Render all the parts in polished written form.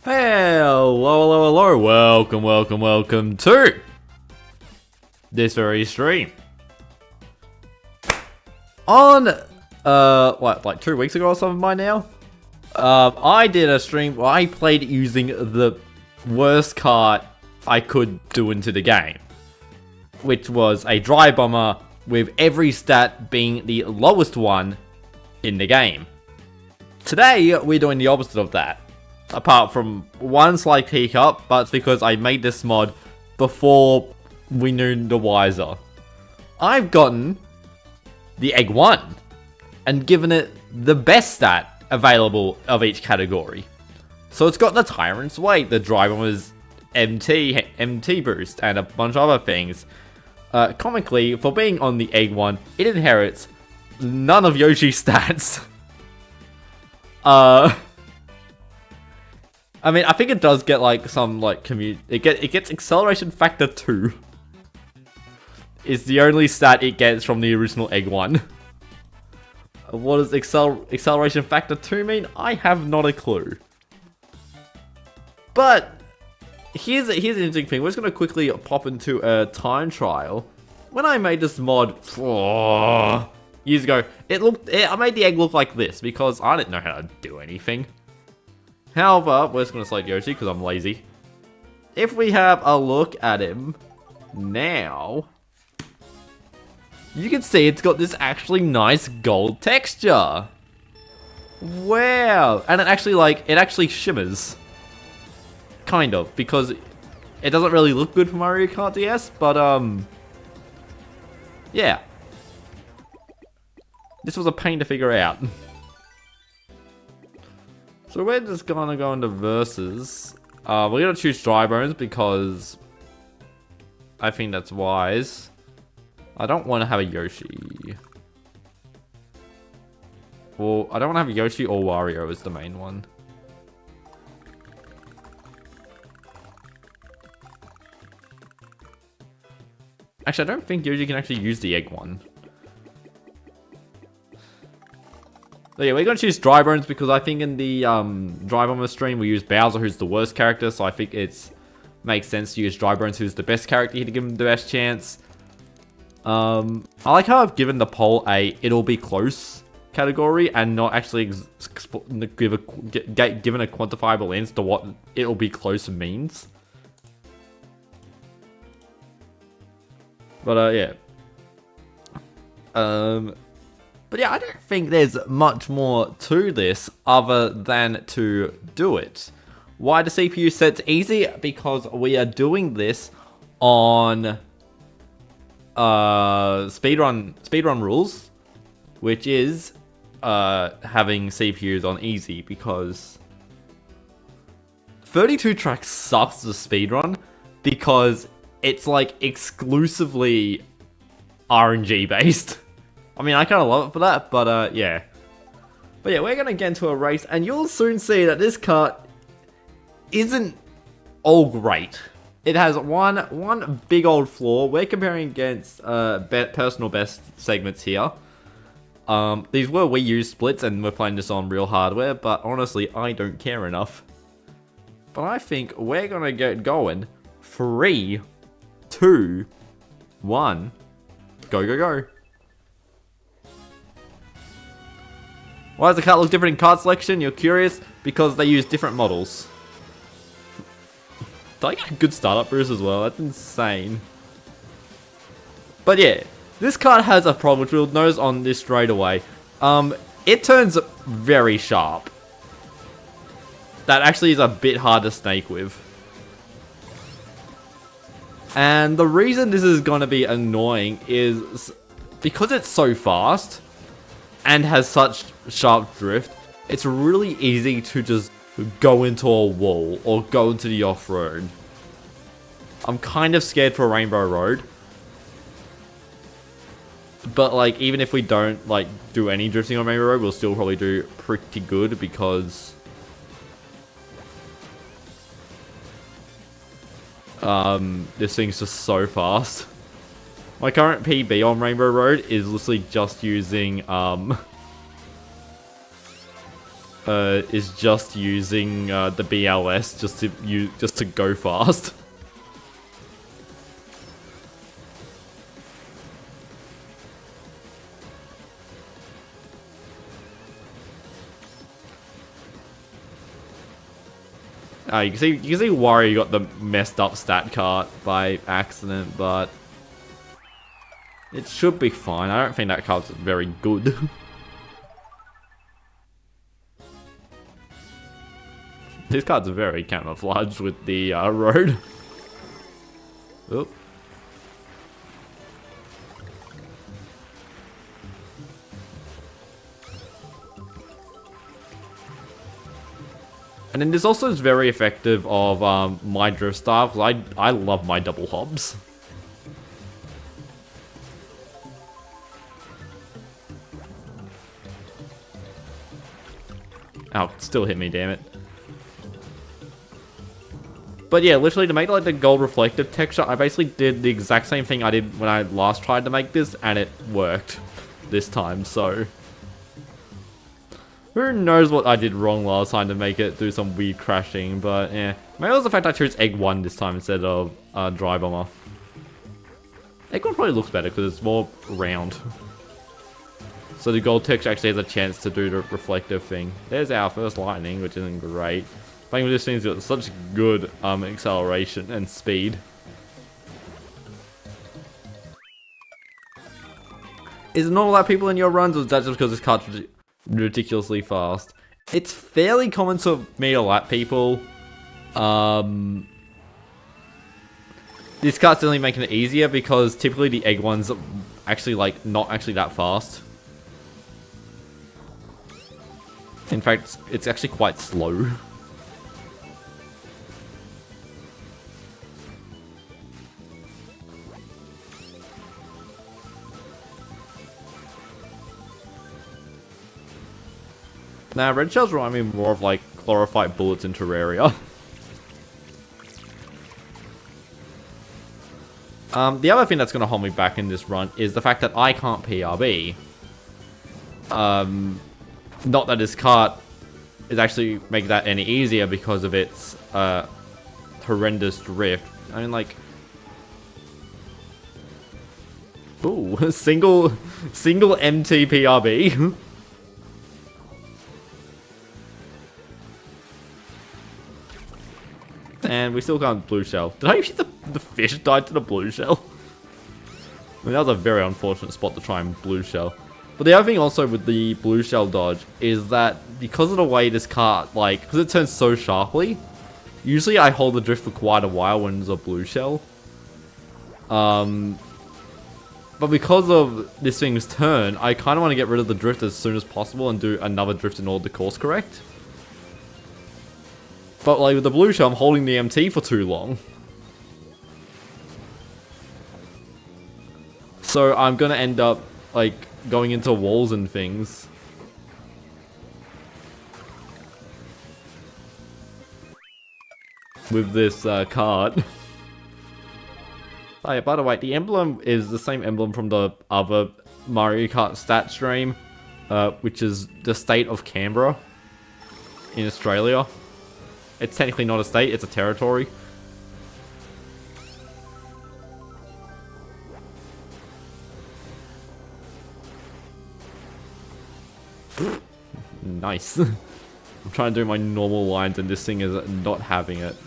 Hello, welcome to this very stream. On, like 2 weeks ago or something by now, I did a stream where I played using the worst cart I could do into the game, which was a dry bomber with every stat being the lowest one in the game. Today, we're doing the opposite of that. Apart from one slight hiccup, but it's because I made this mod before we knew the wiser. I've gotten the Egg 1 and given it the best stat available of each category. So it's got the Tyrant's Weight, the Dry Bomber's MT boost, and a bunch of other things. Comically, for being on the Egg 1, it inherits none of Yoshi's stats. I mean, I think it does get like some like it gets acceleration factor 2. Is the only stat it gets from the original Egg 1. What does acceleration factor 2 mean? I have not a clue. But here's an interesting thing. We're just gonna quickly pop into a time trial. When I made this mod years ago, I made the egg look like this because I didn't know how to do anything. However, we're just going to select Yoshi because I'm lazy. If we have a look at him now, you can see it's got this actually nice gold texture. Wow. And it actually shimmers. Kind of, because it doesn't really look good for Mario Kart DS, but yeah. This was a pain to figure out. So we're just gonna go into versus. We're gonna choose Dry Bones because I think that's wise. I don't want to have a Yoshi. Well, I don't want to have a Yoshi or Wario as the main one. Actually, I don't think Yoshi can actually use the Egg 1. So yeah, we're going to choose Dry Bones because I think in the Dry Bomber stream we use Bowser, who's the worst character, so I think it makes sense to use Dry Bones, who's the best character here, to give him the best chance. I like how I've given the poll a "it'll be close" category and not actually given a quantifiable answer to what "it'll be close" means. But yeah. But yeah, I don't think there's much more to this other than to do it. Why the CPU set's easy? Because we are doing this on speedrun rules, which is having CPUs on easy, because 32 tracks sucks as a speedrun because it's like exclusively RNG based. I mean, I kind of love it for that, but yeah. But yeah, we're going to get into a race, and you'll soon see that this kart isn't all great. It has one big old flaw. We're comparing against personal best segments here. These were Wii U splits, and we're playing this on real hardware, but honestly, I don't care enough. But I think we're going to get going. 3, 2, 1, go, go, go. Why does the kart look different in kart selection? You're curious? Because they use different models. Did I get a good startup boost as well? That's insane. But yeah, this kart has a problem, which we'll notice on this straight away. It turns very sharp. That actually is a bit hard to snake with. And the reason this is going to be annoying is because it's so fast and has such sharp drift, it's really easy to just go into a wall or go into the off-road. I'm kind of scared for Rainbow Road. But like, even if we don't like do any drifting on Rainbow Road, we'll still probably do pretty good because this thing's just so fast. My current PB on Rainbow Road is literally just using is just using the BLS just to go fast. You can see Wario got the messed up stat card by accident, but it should be fine. I don't think that card's very good. This card's very camouflaged with the road. Oop. And then this also is very effective of my drift style, because I love my double hobs. Oh, it still hit me, damn it. But yeah, literally to make like the gold reflective texture, I basically did the exact same thing I did when I last tried to make this, and it worked this time, so... Who knows what I did wrong last time to make it do some weird crashing, but yeah. Maybe it was the fact I chose Egg 1 this time instead of Dry Bomber. Egg 1 probably looks better because it's more round. So the gold texture actually has a chance to do the reflective thing. There's our first lightning, which isn't great. Playing with this thing's got such good acceleration and speed. Is it normal that people in your runs, or is that just because this cartridge ridiculously fast? It's fairly common for me to lap people. This cart's only making it easier because typically the egg ones are actually like not actually that fast. In fact, it's actually quite slow. Now, red shells remind me more of like chlorophyte bullets in Terraria. The other thing that's going to hold me back in this run is the fact that I can't PRB. Not that this cart is actually making that any easier because of its horrendous drift. I mean, like, ooh, single MT PRB. And we still can't blue shell. Did I actually the fish died to the blue shell? I mean, that was a very unfortunate spot to try and blue shell. But the other thing also with the blue shell dodge is that because of the way this cart, like, because it turns so sharply, usually I hold the drift for quite a while when there's a blue shell. But because of this thing's turn, I kind of want to get rid of the drift as soon as possible and do another drift in order to course correct. But like with the blue shell, I'm holding the MT for too long. So I'm gonna end up like going into walls and things. With this card. Oh yeah, by the way, the emblem is the same emblem from the other Mario Kart stat stream, which is the state of Canberra in Australia. It's technically not a state, it's a territory. Nice. I'm trying to do my normal lines and this thing is not having it.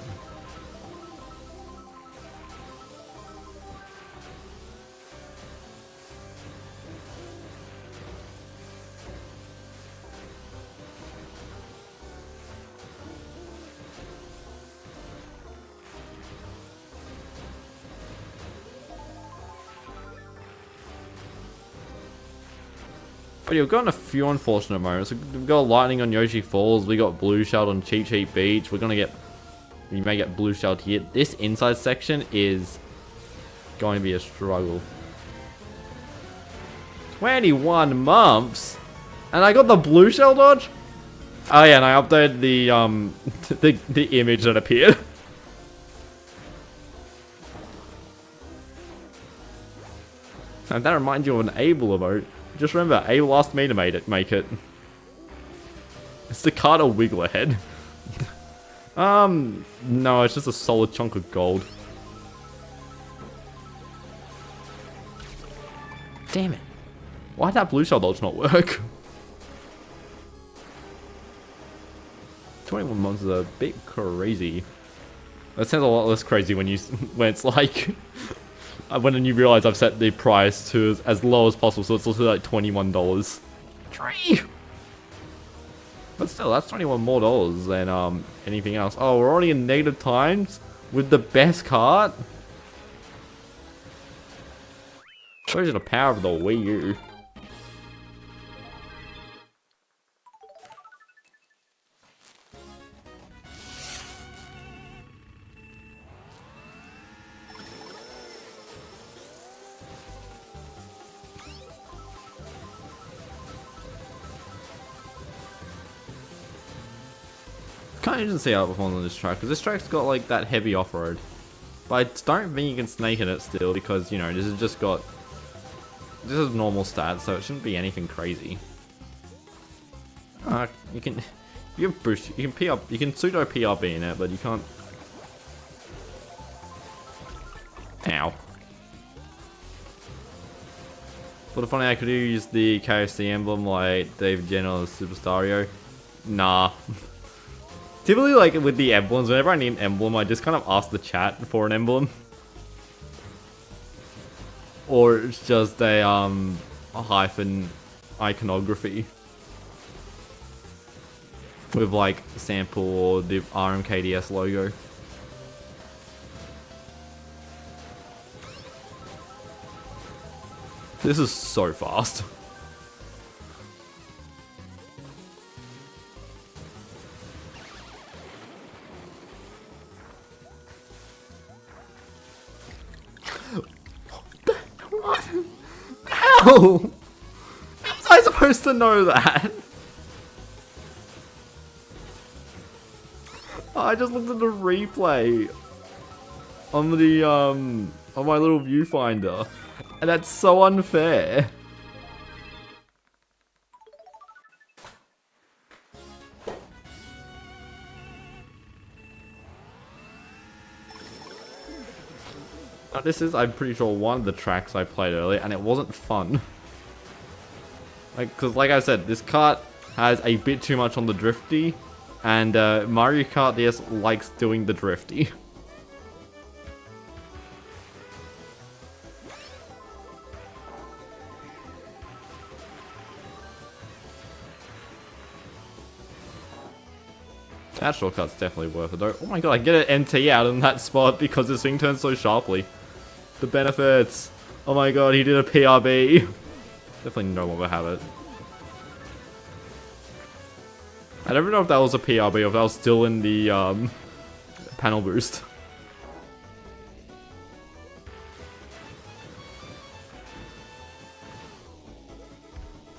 But yeah, we've gotten a few unfortunate moments. We've got lightning on Yoshi Falls. We got blue shelled on Cheat Sheet Beach. We may get blue shelled here. This inside section is going to be a struggle. 21 months, and I got the blue shell dodge. Oh yeah, and I updated the the image that appeared. And that reminds you of an Able emote. Just remember, Able asked me to make it. Is the card a wiggler head? No, it's just a solid chunk of gold. Damn it. Why'd that blue shell dodge not work? 21 months is a bit crazy. That sounds a lot less crazy when it's like when you realize I've set the price to as low as possible, so it's also like $21. Tree. But still, that's $21 more than anything else. Oh, we're already in negative times with the best card. Shows you the power of the Wii U. Kind of interesting to see how it performs on this track, because this track's got like that heavy off-road. But I don't think you can snake in it still, because you know, this is normal stats, so it shouldn't be anything crazy. You can boost, you can PR, you can pseudo PRB in it, but you can't. Ow. But funny, I could use the KFC emblem like Dave Jenner or Superstario. Nah. Typically, like with the emblems, whenever I need an emblem, I just kind of ask the chat for an emblem. Or it's just a hyphen iconography. With like sample or the MKDS logo. This is so fast. How? How was I supposed to know that? I just looked at the replay on the on my little viewfinder, and that's so unfair. This is, I'm pretty sure, one of the tracks I played earlier, and it wasn't fun. Because like I said, this kart has a bit too much on the drifty, and Mario Kart DS likes doing the drifty. That shortcut's definitely worth it though. Oh my god, I get an NT out in that spot because this thing turns so sharply. The benefits. Oh my god, he did a PRB. Definitely no one will have it. I don't know if that was a PRB or if that was still in the panel boost.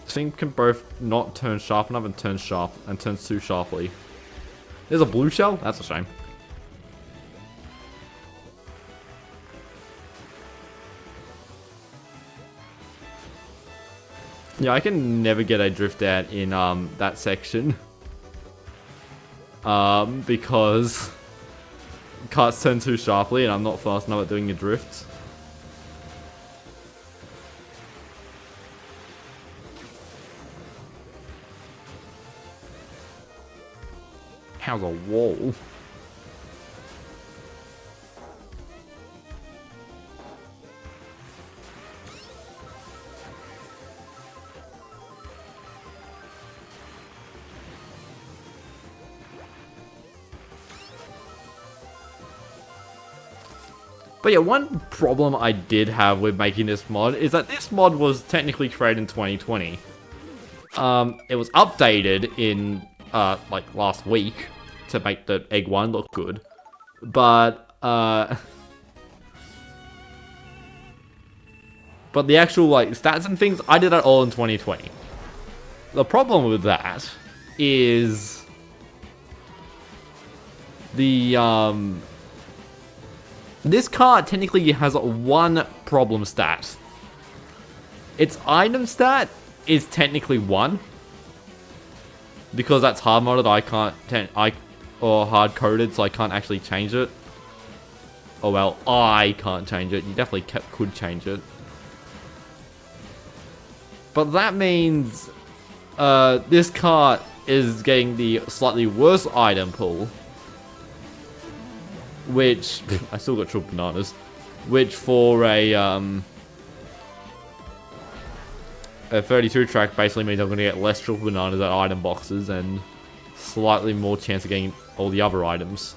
This thing can both not turn sharp enough and turn sharp and turns too sharply. There's a blue shell? That's a shame. Yeah, I can never get a drift out in that section. Because karts turn too sharply and I'm not fast enough at doing a drift. How's a wall? But yeah, one problem I did have with making this mod is that this mod was technically created in 2020. It was updated in like last week to make the egg one look good, but the actual like stats and things, I did that all in 2020. The problem with that is the this card technically has one problem stat. Its item stat is technically 1. because that's hard modded, or hard coded, so I can't actually change it. Oh well, I can't change it. You definitely could change it. But that means this cart is getting the slightly worse item pool, which I still got triple bananas, which for a 32 track basically means I'm going to get less triple bananas at item boxes and slightly more chance of getting all the other items.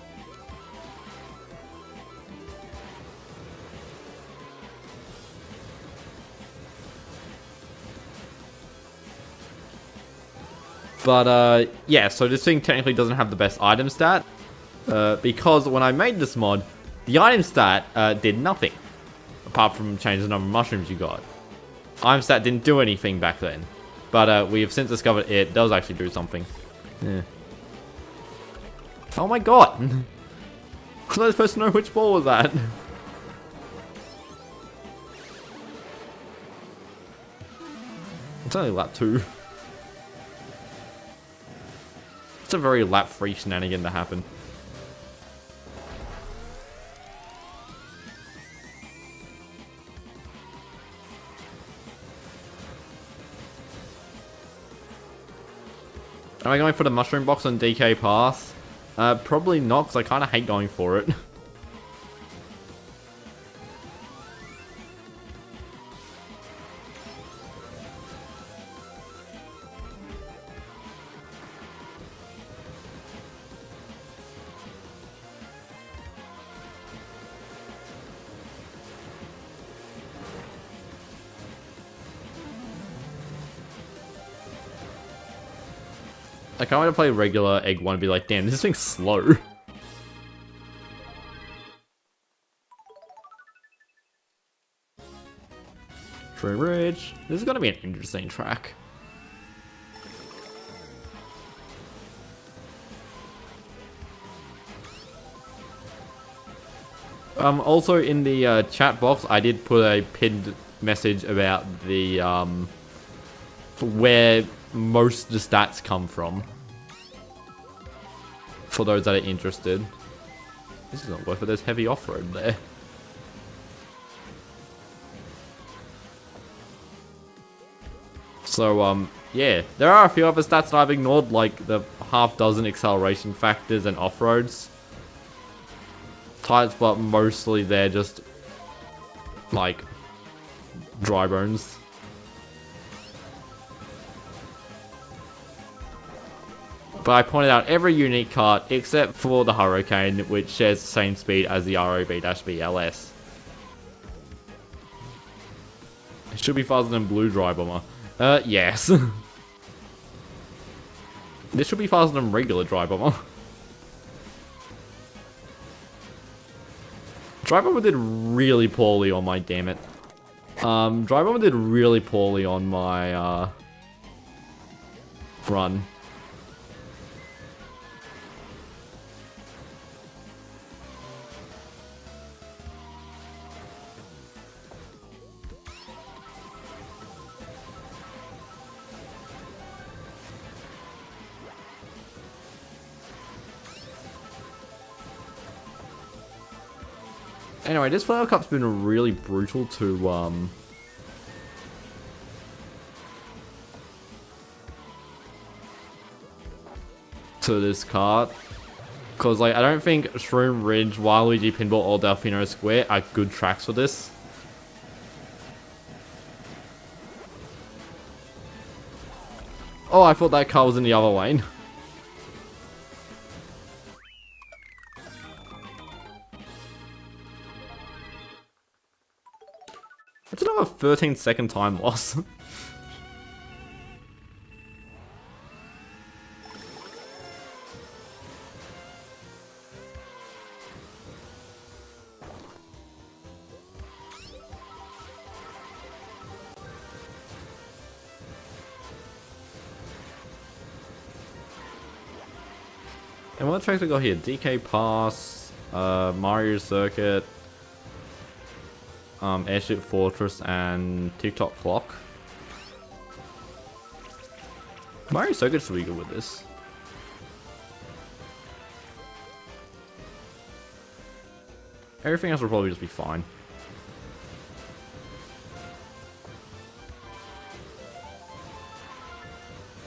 But yeah, so this thing technically doesn't have the best item stat, because when I made this mod, the item stat did nothing, apart from changing the number of mushrooms you got. Item stat didn't do anything back then, but we have since discovered it does actually do something. Yeah. Oh my god! I'm not supposed to know which ball was that. It's only lap 2. It's a very lap-free shenanigan to happen. Am I going for the mushroom box on DK Path? Probably not, because I kind of hate going for it. I can't wait to play regular egg 1 and be like, damn, this thing's slow. True Ridge. This is gonna be an interesting track. Also in the chat box, I did put a pinned message about the where most of the stats come from, for those that are interested. This is not worth it, there's heavy off-road there. So yeah, there are a few other stats that I've ignored, like the half dozen acceleration factors and off-roads types, but mostly they're just like dry bones. But I pointed out every unique cart except for the Hurricane, which shares the same speed as the ROB-BLS. It should be faster than Blue Dry Bomber. Yes. This should be faster than regular Dry Bomber. Dry Bomber did really poorly on my, damn it. Dry Bomber did really poorly on my, run. Anyway, this Flower Cup's been really brutal to, to this cart. Because, like, I don't think Shroom Ridge, Waluigi Pinball, or Delfino Square are good tracks for this. Oh, I thought that car was in the other lane. That's another 13-second time loss. And what tracks we got here? DK Pass, Mario Circuit, Airship Fortress, and TikTok Clock. Mario Circuit should be good with this. Everything else will probably just be fine.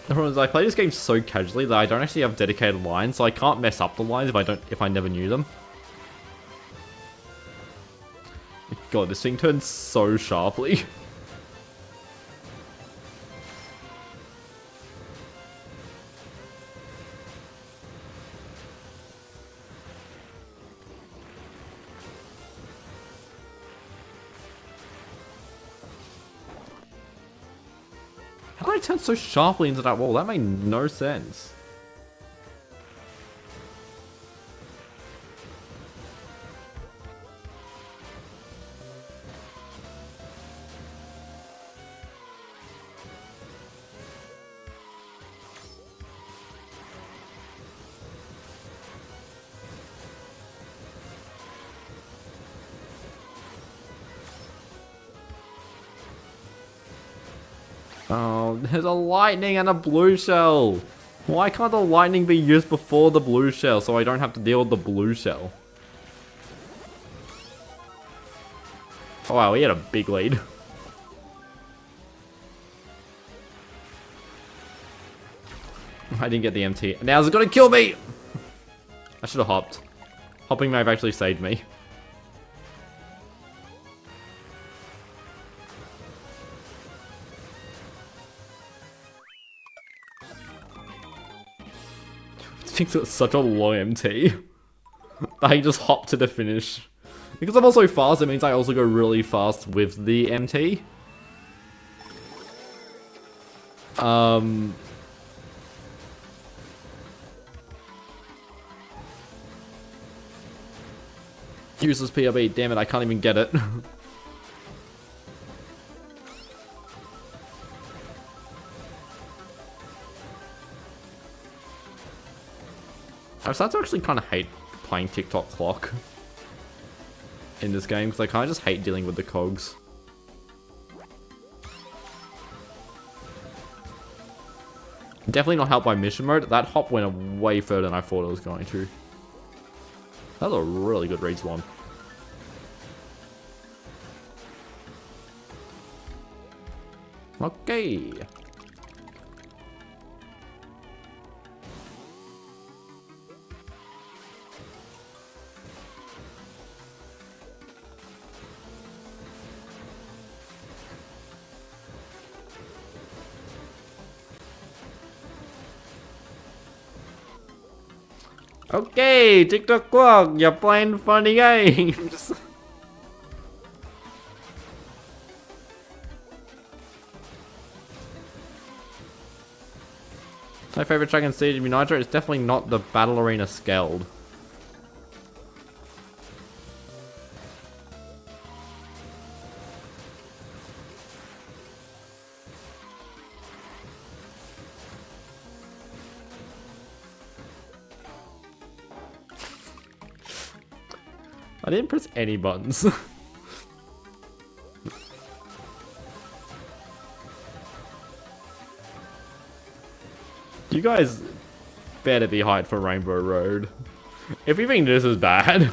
The problem is I play this game so casually that I don't actually have dedicated lines, so I can't mess up the lines if I never knew them. God, this thing turns so sharply. How did I turn so sharply into that wall? That made no sense. Oh, there's a lightning and a blue shell. Why can't the lightning be used before the blue shell so I don't have to deal with the blue shell? Oh wow, we had a big lead. I didn't get the MT. Now it's gonna kill me! I should have hopped. Hopping may have actually saved me. It's such a long MT. I just hop to the finish. Because I'm also fast, it means I also go really fast with the MT. Useless PRB, damn it, I can't even get it. I've started to actually kind of hate playing TikTok clock in this game because I kind of just hate dealing with the cogs. Definitely not helped by mission mode. That hop went way further than I thought it was going to. That was a really good race one. Okay. Okay, TikTok clock, you're playing funny games. My favorite track in Siege of Nitro is definitely not the Battle Arena Skeld. I didn't press any buttons. You guys better be hyped for Rainbow Road. If you think this is bad.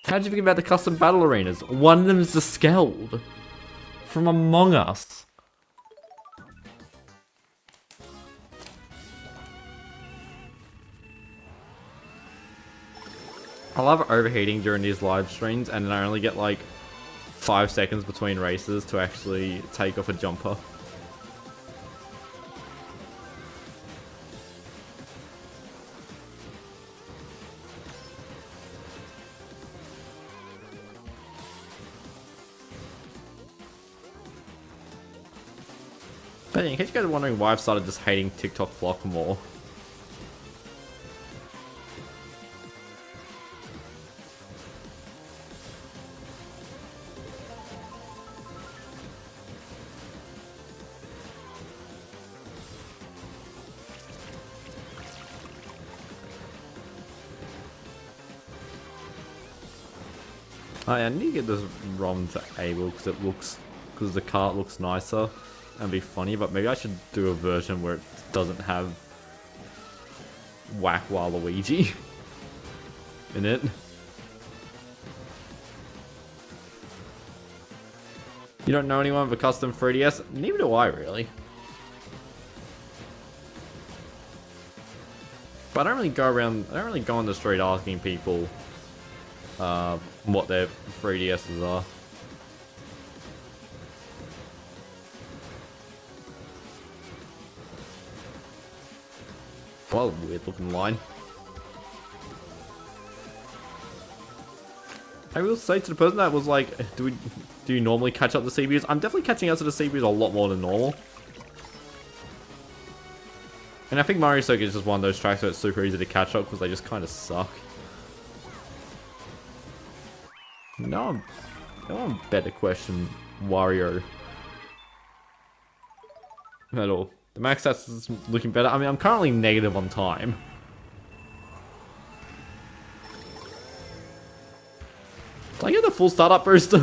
How did you think about the custom battle arenas? One of them is the Skeld from Among Us. I love overheating during these live streams and then I only get like 5 seconds between races to actually take off a jumper. But yeah, in case you guys are wondering why I've started just hating TikTok Flock more. I need to get this ROM to able because the cart looks nicer. and be funny, but maybe I should do a version where it doesn't have Whack Waluigi in it. You don't know anyone with a custom 3DS? Neither do I, really. But I don't really go on the street asking people what their 3DSs are. Well, weird looking line. I will say to the person that was like, do you normally catch up to CBs? I'm definitely catching up to the CBs a lot more than normal. And I think Mario Circuit is just one of those tracks where it's super easy to catch up because they just kind of suck. No one better question Wario at all. The max stats is looking better. I mean, I'm currently negative on time. Did I get the full startup boost?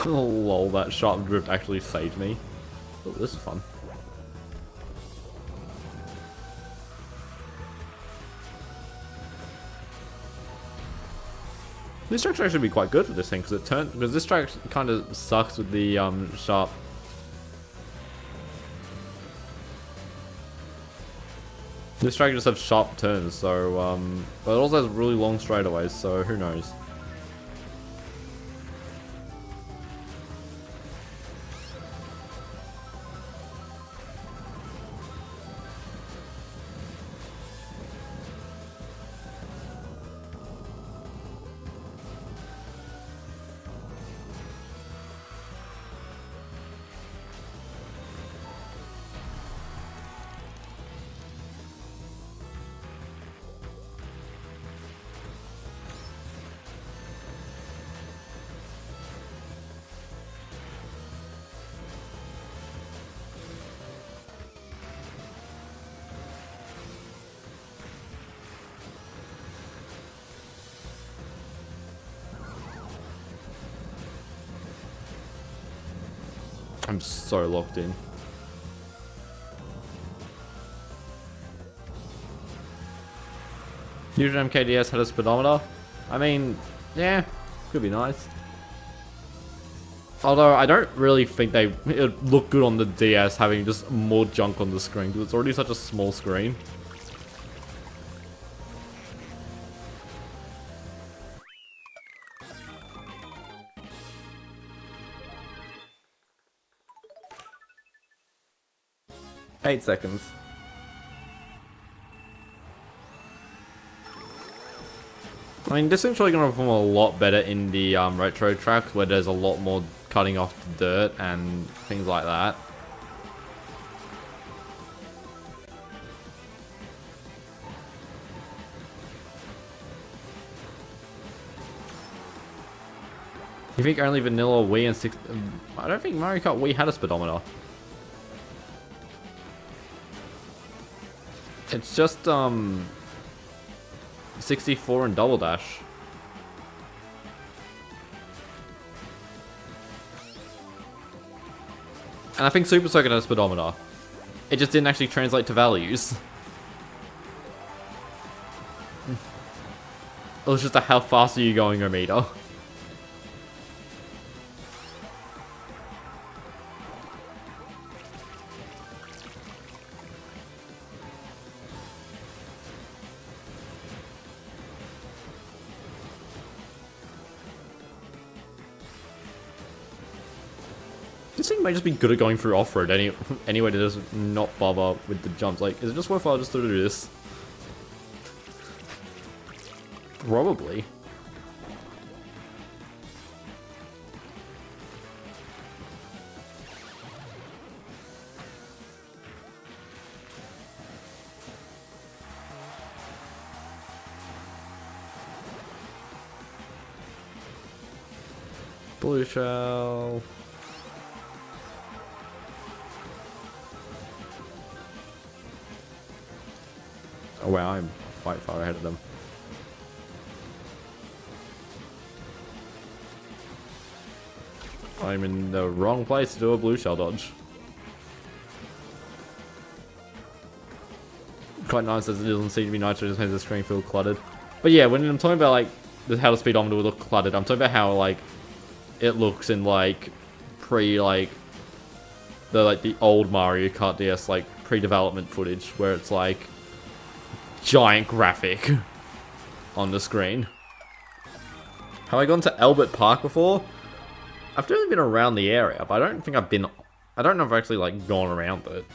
Oh, lol, that sharp drift actually saved me. Oh, this is fun. This track's actually be quite good for this thing because this track kind of sucks with the sharp. This track just has sharp turns, so but it also has really long straightaways, so who knows. I'm so locked in. Usually MKDS had a speedometer. I mean, yeah, could be nice. Although I don't really think it would look good on the DS having just more junk on the screen because it's already such a small screen. Eight seconds. I mean, this thing's probably going to perform a lot better in the retro tracks where there's a lot more cutting off the dirt and things like that. You think only vanilla Wii and 6... I don't think Mario Kart Wii had a speedometer. It's just 64 and Double Dash. And I think Super Circuit had a speedometer. It just didn't actually translate to values. It was just a how fast are you going meter. This thing might just be good at going through off-road anyway to just not bother with the jumps. Like, is it just worthwhile just to do this? Probably. Blue shell. Oh wow, I'm quite far ahead of them. I'm in the wrong place to do a blue shell dodge. Quite nice as it doesn't seem to be nice, it just makes the screen feel cluttered. But yeah, when I'm talking about like how the speedometer would look cluttered, I'm talking about how like it looks in like the old Mario Kart DS like pre-development footage where it's like giant graphic on the screen. Have I gone to Albert Park before? I've definitely been around the area, but I don't know if I've actually like gone around it.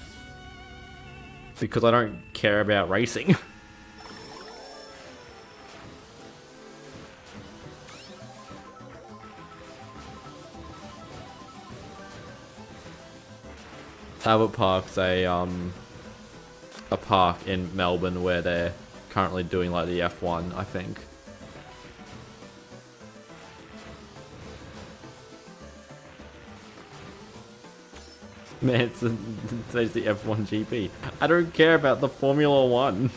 Because I don't care about racing. Albert Park's a park in Melbourne where they're currently doing like the F1, I think. Man, it's the F1 GP. I don't care about the Formula 1.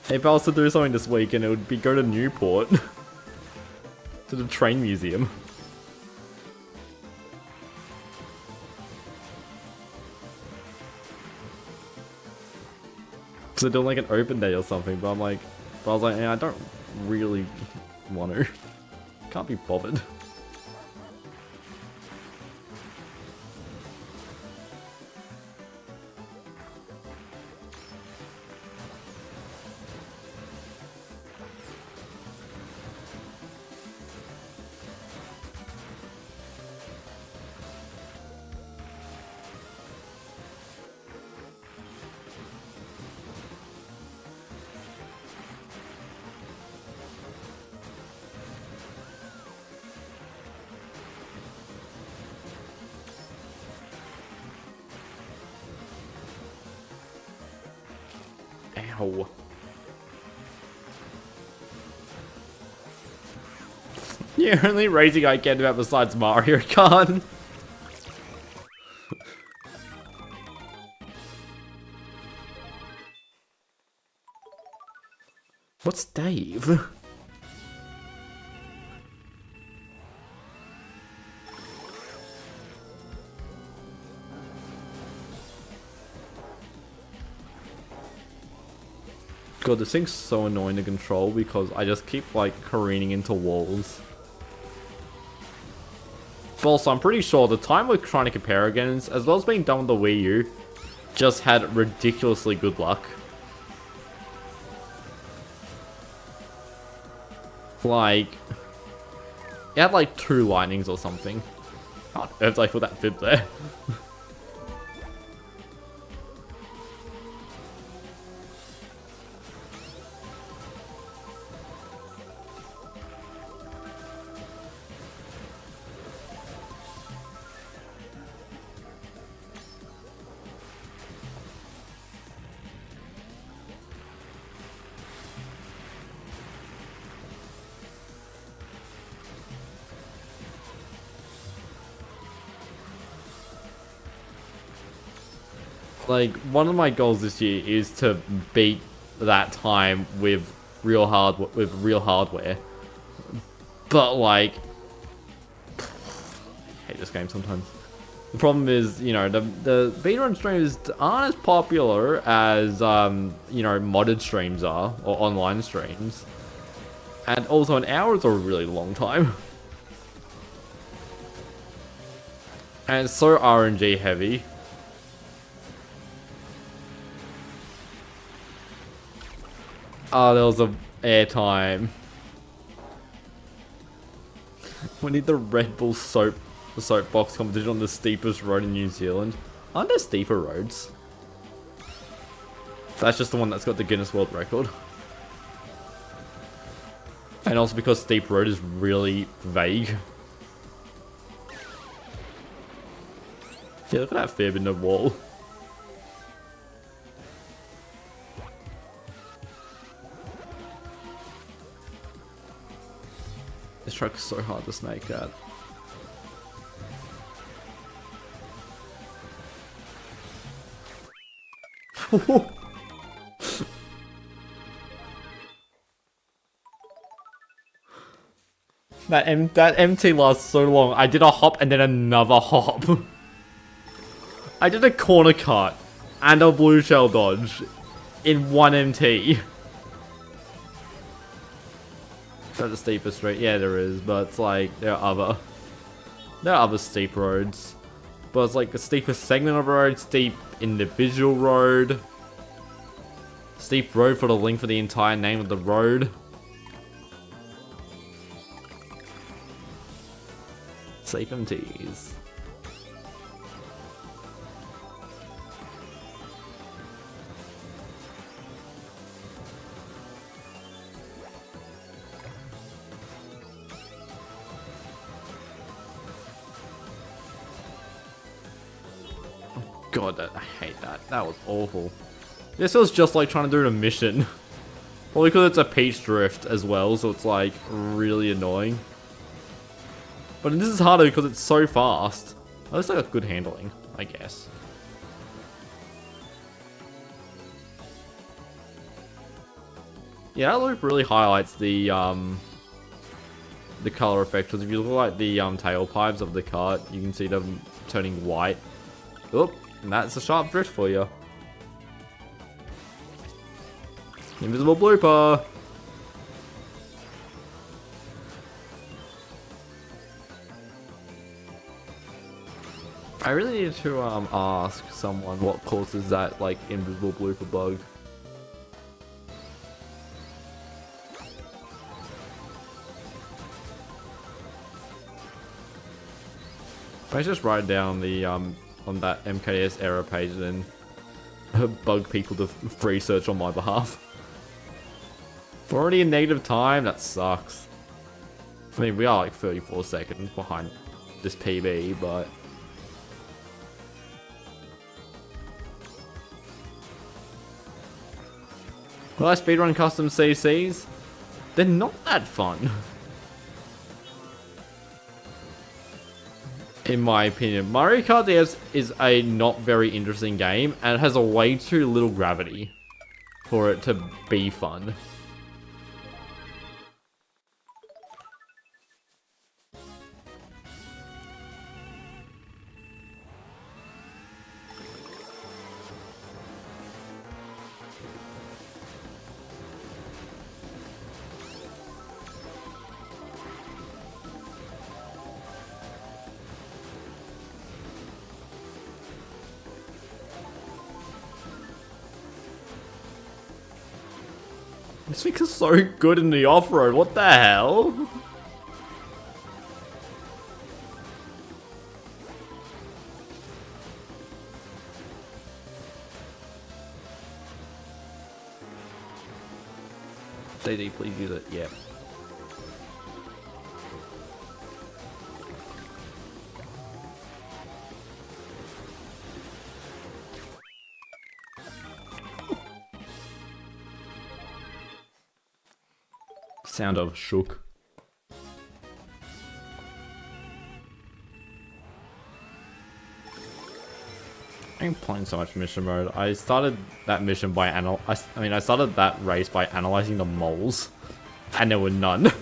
If I was to do something this weekend, it would be go to Newport. To the train museum. So doing like an open day or something, but I was like, I don't really want to. Can't be bothered. Ow. The only racing I care about besides Mario Kart. What's Dave? God, this thing's so annoying to control because I just keep like careening into walls. But also, I'm pretty sure the time we're trying to compare against, as well as being done with the Wii U, just had ridiculously good luck. Like, it had like 2 lightnings or something. How on earth did I put that fib there? Like, one of my goals this year is to beat that time with real hardware. But like, I hate this game sometimes. The problem is, you know, the beta run streams aren't as popular as you know, modded streams are, or online streams. And also an hour is a really long time. And it's so RNG heavy. Oh, there was a airtime. We need the Red Bull soapbox competition on the steepest road in New Zealand. Aren't there steeper roads? That's just the one that's got the Guinness World Record. And also because steep road is really vague. Yeah, look at that fib in the wall. This track is so hard to snake at. That MT lasts so long. I did a hop and then another hop. I did a corner cut and a blue shell dodge in one MT. That's a steeper street. Yeah, there is, but it's like there are other steep roads. But it's like a steeper segment of road, steep individual road, steep road for the length of the entire name of the road. Safe MTs. God, I hate that. That was awful. This was just like trying to do a mission. Probably because it's a peach drift as well, so it's like really annoying. But this is harder because it's so fast. At least I got good handling, I guess. Yeah, that loop really highlights the color effect, because if you look at the tailpipes of the cart, you can see them turning white. Oop, and that's a sharp drift for you. Invisible blooper. I really need to ask someone what causes that like invisible blooper bug. I just write down the on that MKDS error page and then bug people to research on my behalf. We're already in negative time. That sucks. I mean, we are like 34 seconds behind this PB, but. Will I speedrun custom CCs? They're not that fun. In my opinion, Mario Kart DS is a not very interesting game, and it has a way too little gravity for it to be fun. This thing is so good in the off-road, what the hell? DD, please use it, yeah. Sound of shook. I'm playing so much mission mode. I started that mission by I started that race by analyzing the moles, and there were none. I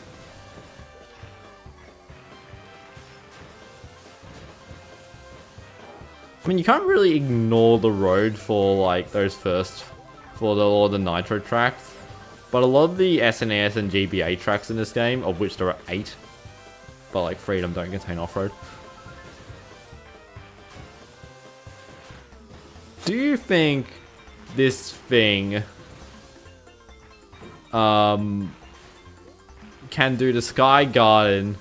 mean, you can't really ignore the road for like those first, all the nitro tracks. But a lot of the SNES and GBA tracks in this game, of which there are 8, but like 3 of them don't contain off-road. Do you think this thing can do the Sky Garden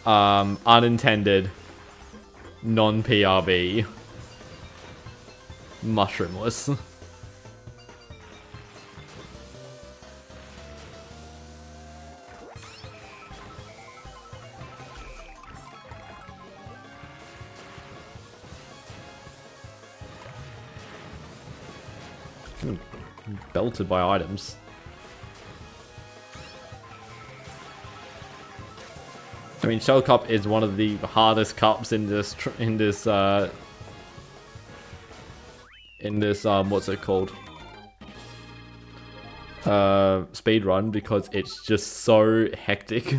unintended non-PRB mushroomless? Belted by items. I mean, Shell Cup is one of the hardest cups in this what's it called? Speed run, because it's just so hectic.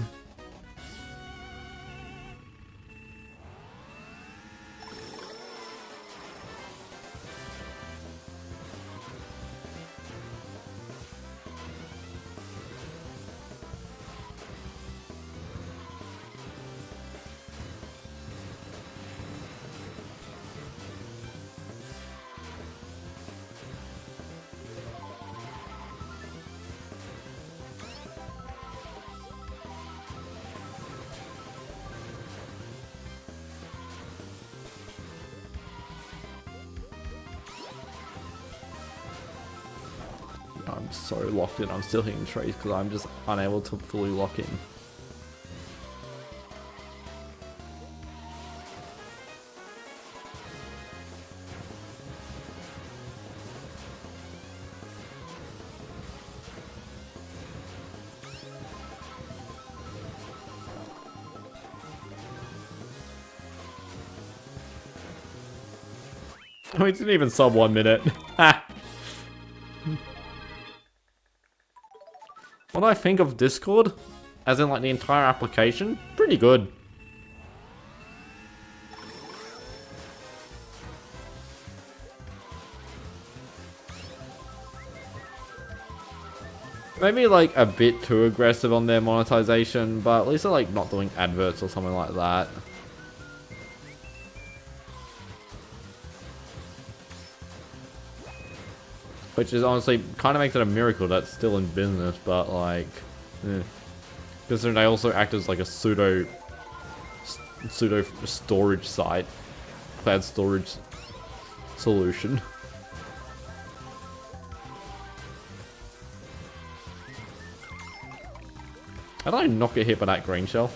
so locked in. I'm still hitting trees because I'm just unable to fully lock in. We didn't even sub 1 minute. What do I think of Discord? As in like the entire application? Pretty good. Maybe like a bit too aggressive on their monetization, but at least they're like not doing adverts or something like that. Which is honestly kind of makes it a miracle that's still in business, but like, because they also act as like a pseudo storage site, cloud storage solution. How did I not get hit by that green shell?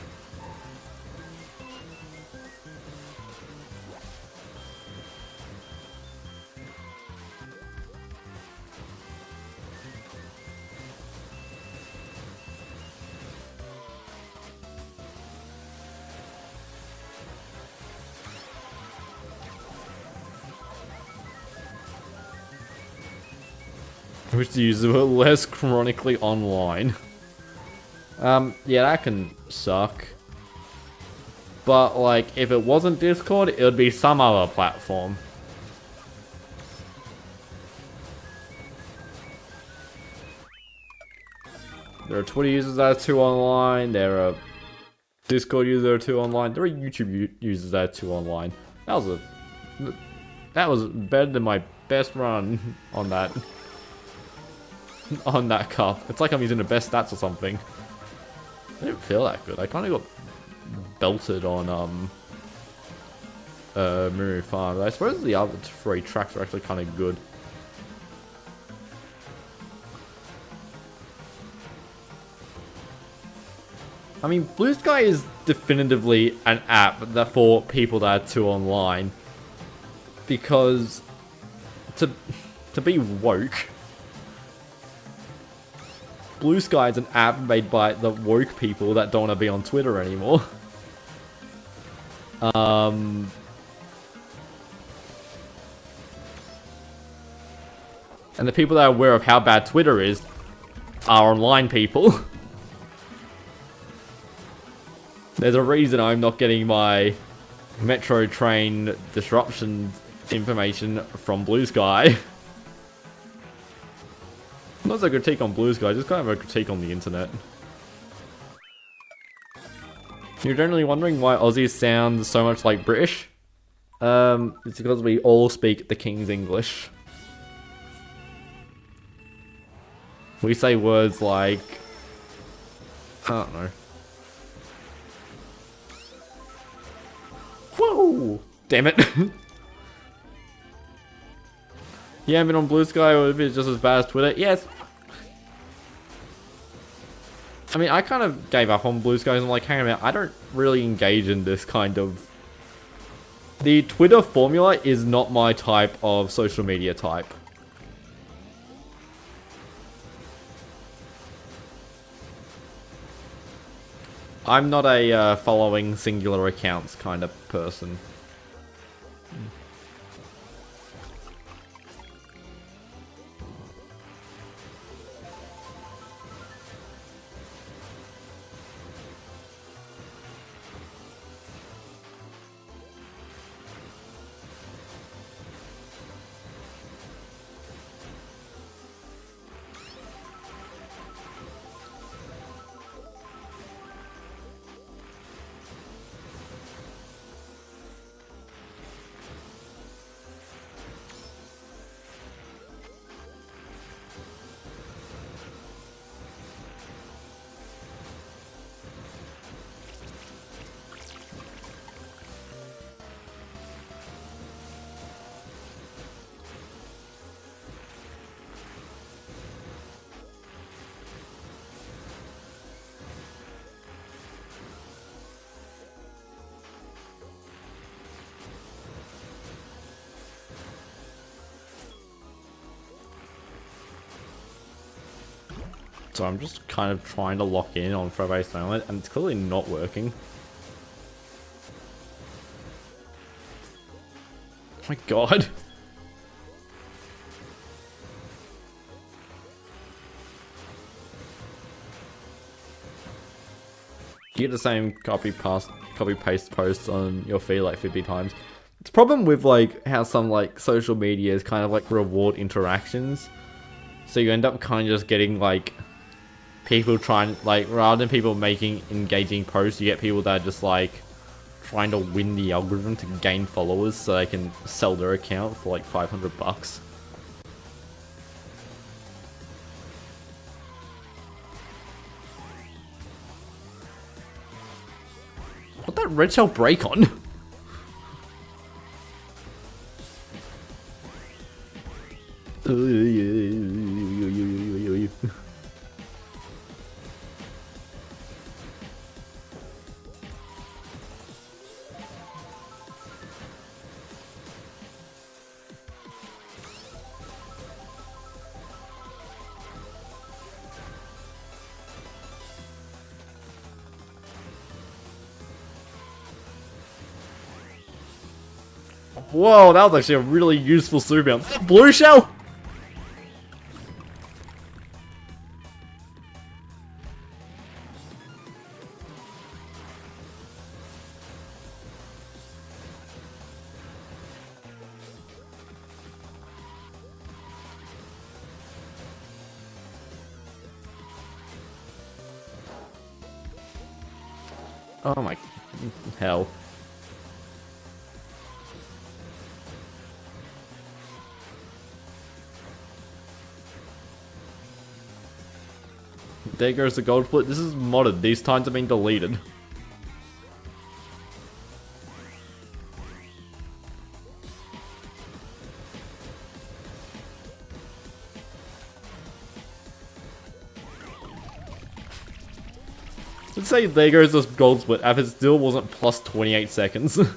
Wish the users were less chronically online. Yeah, that can suck. But, like, if it wasn't Discord, it would be some other platform. There are Twitter users that are too online. There are Discord users that are too online. There are YouTube users that are too online. That was better than my best run on that. On that cup. It's like I'm using the best stats or something. I didn't feel that good. I kind of got belted on Mario Farm. I suppose the other 3 tracks are actually kind of good. I mean, Blue Sky is definitively an app that for people that are too online. Because to be woke, Blue Sky is an app made by the woke people that don't want to be on Twitter anymore. And the people that are aware of how bad Twitter is are online people. There's a reason I'm not getting my metro train disruption information from Blue Sky. Not a critique on Blue Sky, just kind of a critique on the internet. You're generally wondering why Aussies sound so much like British? It's because we all speak the King's English. We say words like... I don't know. Whoa! Damn it. You haven't been on Blue Sky, or if it's just as bad as Twitter? Yes. I mean, I kind of gave up on Blue Sky, and I'm like, hang on a minute, I don't really engage in this kind of... The Twitter formula is not my type of social media type. I'm not a following singular accounts kind of person. So I'm just kind of trying to lock in on throwaway silent, and it's clearly not working. Oh my god. You get the same copy paste posts on your feed like 50 times. It's a problem with like how some like social media is kind of like reward interactions. So you end up kind of just getting like people trying, like, rather than people making engaging posts, you get people that are just like trying to win the algorithm to gain followers so they can sell their account for like $500. What that red shell break on? Whoa, that was actually a really useful super bounce. Blue shell? Oh my hell. There goes the gold split. This is modded. These times have been deleted. Let's say there goes this gold split if it still wasn't plus 28 seconds. So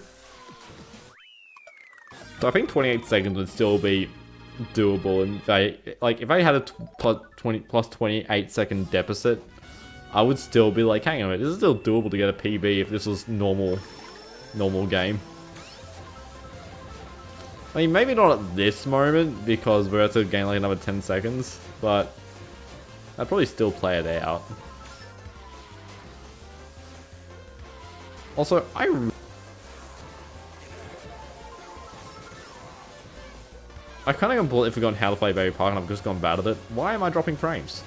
I think 28 seconds would still be doable, and if I had a plus 28 second deficit, I would still be like, hang on a minute, this is still doable to get a PB if this was normal game. I mean, maybe not at this moment because we're about to gain like another 10 seconds, but I'd probably still play it out. Also, I kind of completely forgotten how to play Baby Park and I've just gone bad at it. Why am I dropping frames?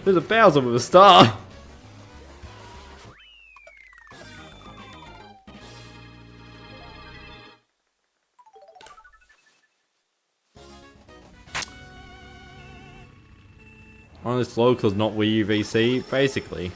There's a Bowser with a star! Only slow because not Wii U VC, basically.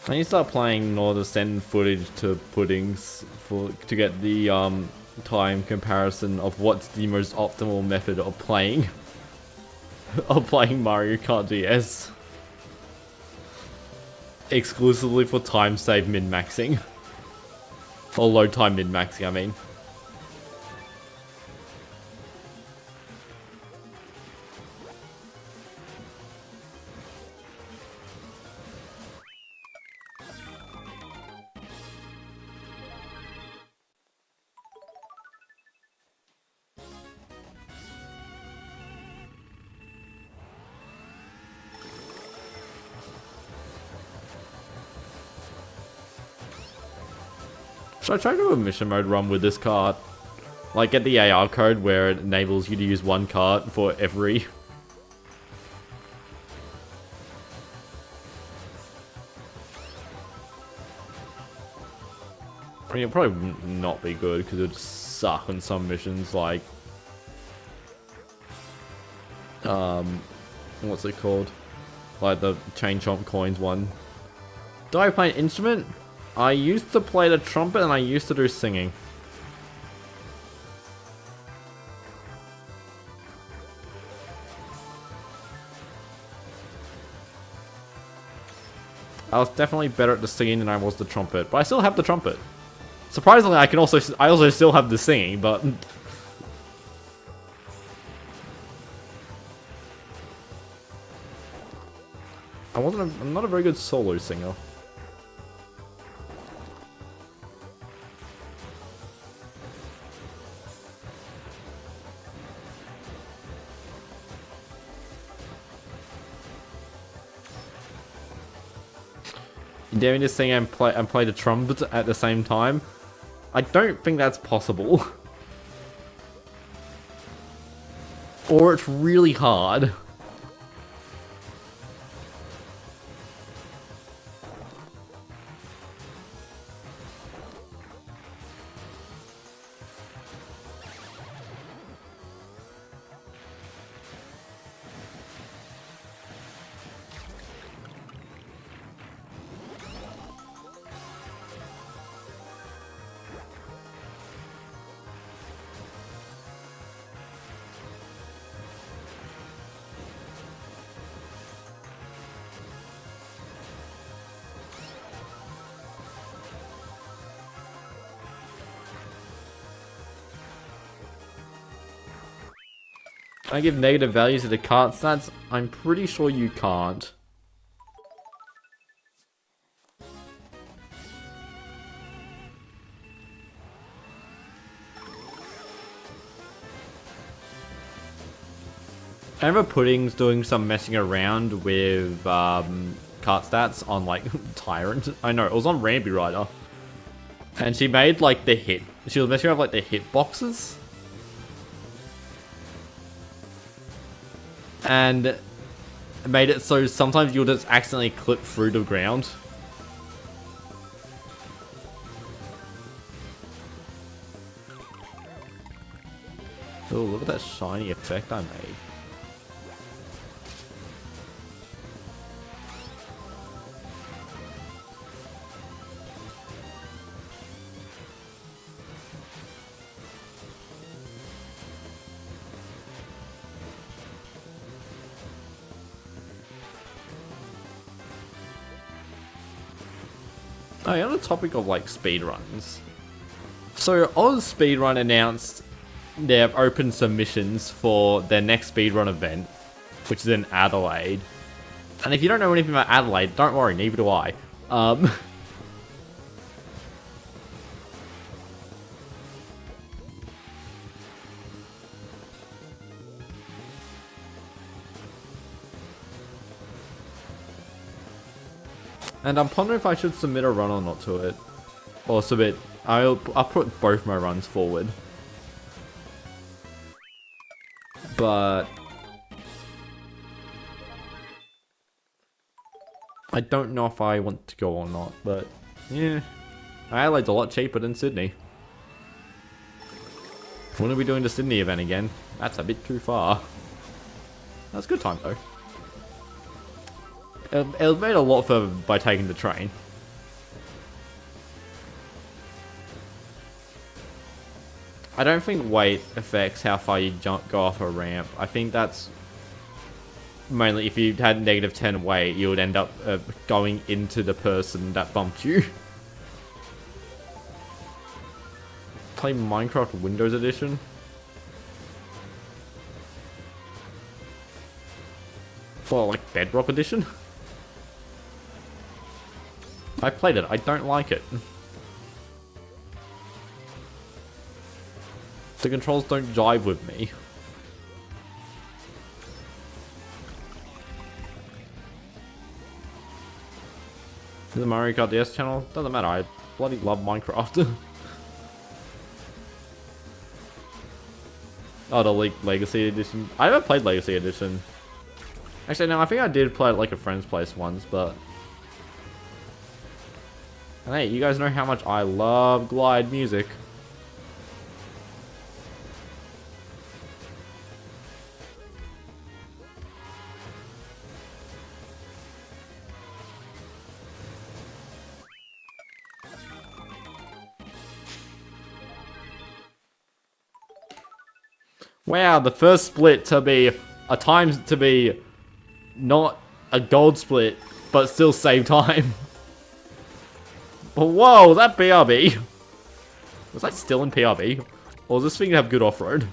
I need to start playing in order to send footage to Puddings to get the time comparison of what's the most optimal method of playing Mario Kart DS exclusively for time save min-maxing, or load time min-maxing, I mean. Should I try to do a mission mode run with this cart? Like, get the AR code where it enables you to use one cart for every... I mean, it'd probably not be good because it'd suck on some missions, like what's it called? Like the Chain Chomp Coins one. Do I play an instrument? I used to play the trumpet and I used to do singing. I was definitely better at the singing than I was the trumpet, but I still have the trumpet. Surprisingly, I also still have the singing, but I'm not a very good solo singer. You dare me to sing and play the trumpet at the same time? I don't think that's possible. Or it's really hard. Can I give negative values to the cart stats? I'm pretty sure you can't. I remember Pudding's doing some messing around with cart stats on like Tyrant. I know, it was on Ramby Rider. And she made like the hit. She was messing around with like the hit boxes. And made it so sometimes you'll just accidentally clip through the ground. Oh, look at that shiny effect I made. Oh, yeah, on the topic of like speedruns. So Oz Speedrun announced they have opened submissions for their next speedrun event, which is in Adelaide. And if you don't know anything about Adelaide, don't worry, neither do I. And I'm pondering if I should submit a run or not to it. Or submit... I'll put both my runs forward. But... I don't know if I want to go or not, but... Yeah. Adelaide's a lot cheaper than Sydney. When are we doing the Sydney event again? That's a bit too far. That's a good time though. It was made a lot further by taking the train. I don't think weight affects how far you go off a ramp. I think that's mainly if you had negative 10 weight, you would end up going into the person that bumped you. Play Minecraft Windows Edition. Well, like Bedrock Edition? I played it, I don't like it. The controls don't jive with me. The Mario Kart DS channel? Doesn't matter, I bloody love Minecraft. Oh, the Legacy Edition. I haven't played Legacy Edition. Actually, no, I think I did play at like a friend's place once, but... And hey, you guys know how much I love glide music. Wow, the first split to be a time to be not a gold split, but still save time. But whoa, that BRB. Was I still in PRB? Or was this thing have good off-road?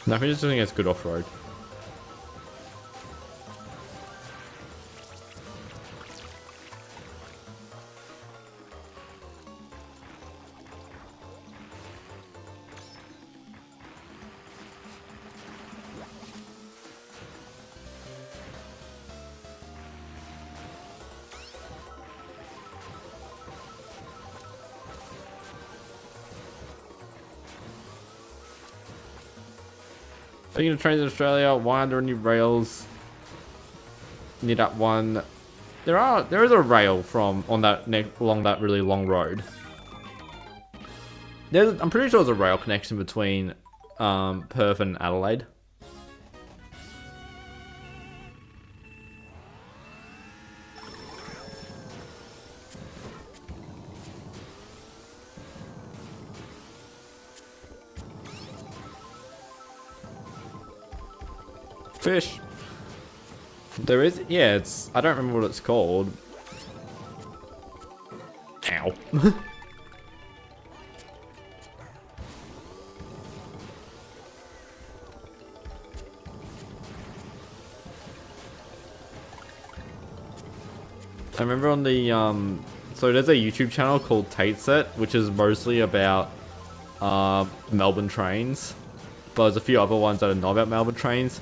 No, I think it's doing it's good off-road. Speaking of trains in Australia, why aren't there any rails near that one? There is a rail along that really long road. I'm pretty sure there's a rail connection between Perth and Adelaide. Fish. There is, yeah, I don't remember what it's called. Ow. I remember on the, so there's a YouTube channel called Tate Set, which is mostly about, Melbourne trains. But there's a few other ones that are not about Melbourne trains.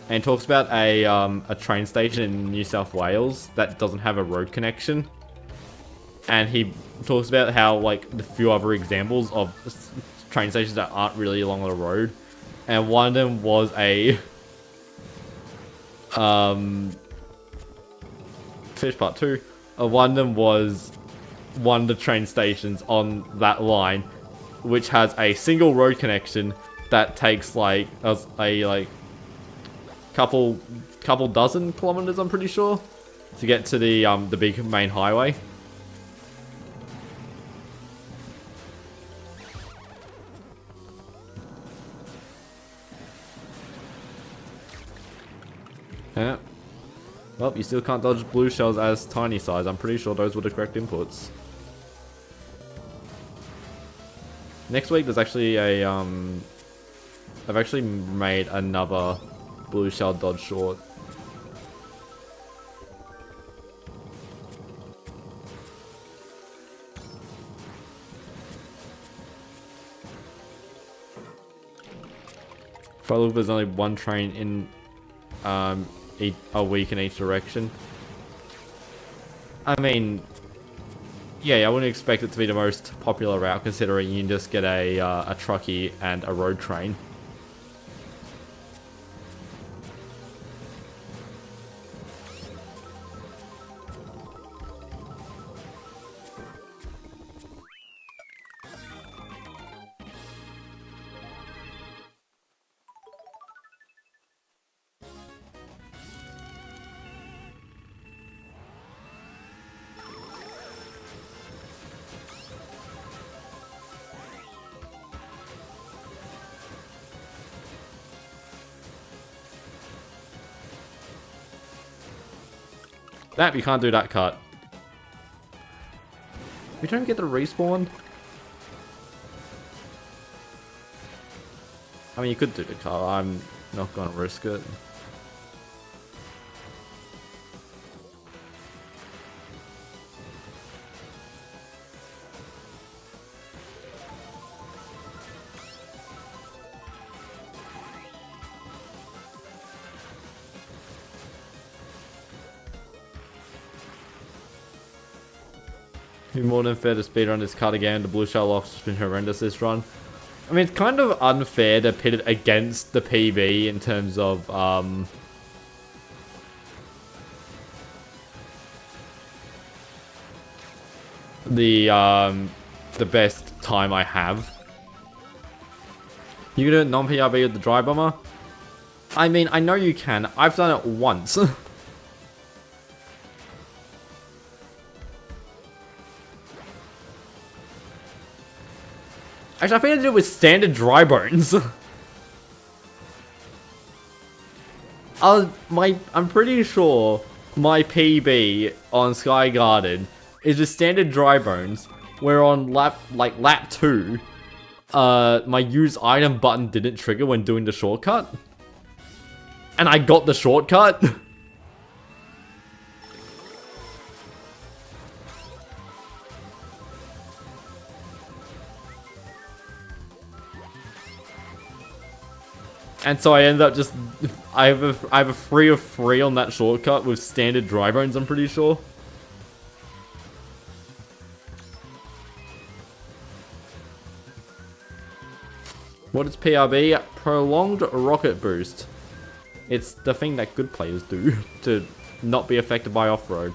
And talks about a train station in New South Wales that doesn't have a road connection. And he talks about how, like, the few other examples of train stations that aren't really along the road. And one of them was a... Fish Part 2. One of them was one of the train stations on that line, which has a single road connection that takes, like, couple dozen kilometers, I'm pretty sure, to get to the big main highway. Yeah. Well, you still can't dodge blue shells as tiny size. I'm pretty sure those were the correct inputs. Next week there's actually a I've actually made another blue shell dodge short. If I look, there's only one train in a week in each direction. I mean, yeah, I wouldn't expect it to be the most popular route, considering you can just get a truckie and a road train. That, you can't do that cut. You don't get the respawn? I mean, you could do the cut. I'm not gonna risk it. Be more than fair to speed on this card again. The blue shell lock's been horrendous this run. I mean, it's kind of unfair to pit it against the PB in terms of the best time I have. You can do it non-PRB with the dry bomber? I mean, I know you can. I've done it once. Actually, I think I did it with standard dry bones. I'm pretty sure my PB on Sky Garden is just standard dry bones, where on lap 2, my use item button didn't trigger when doing the shortcut. And I got the shortcut. And so I ended up just, I have a 3 of 3 on that shortcut with standard dry bones, I'm pretty sure. What is PRB? Prolonged rocket boost. It's the thing that good players do to not be affected by off-road.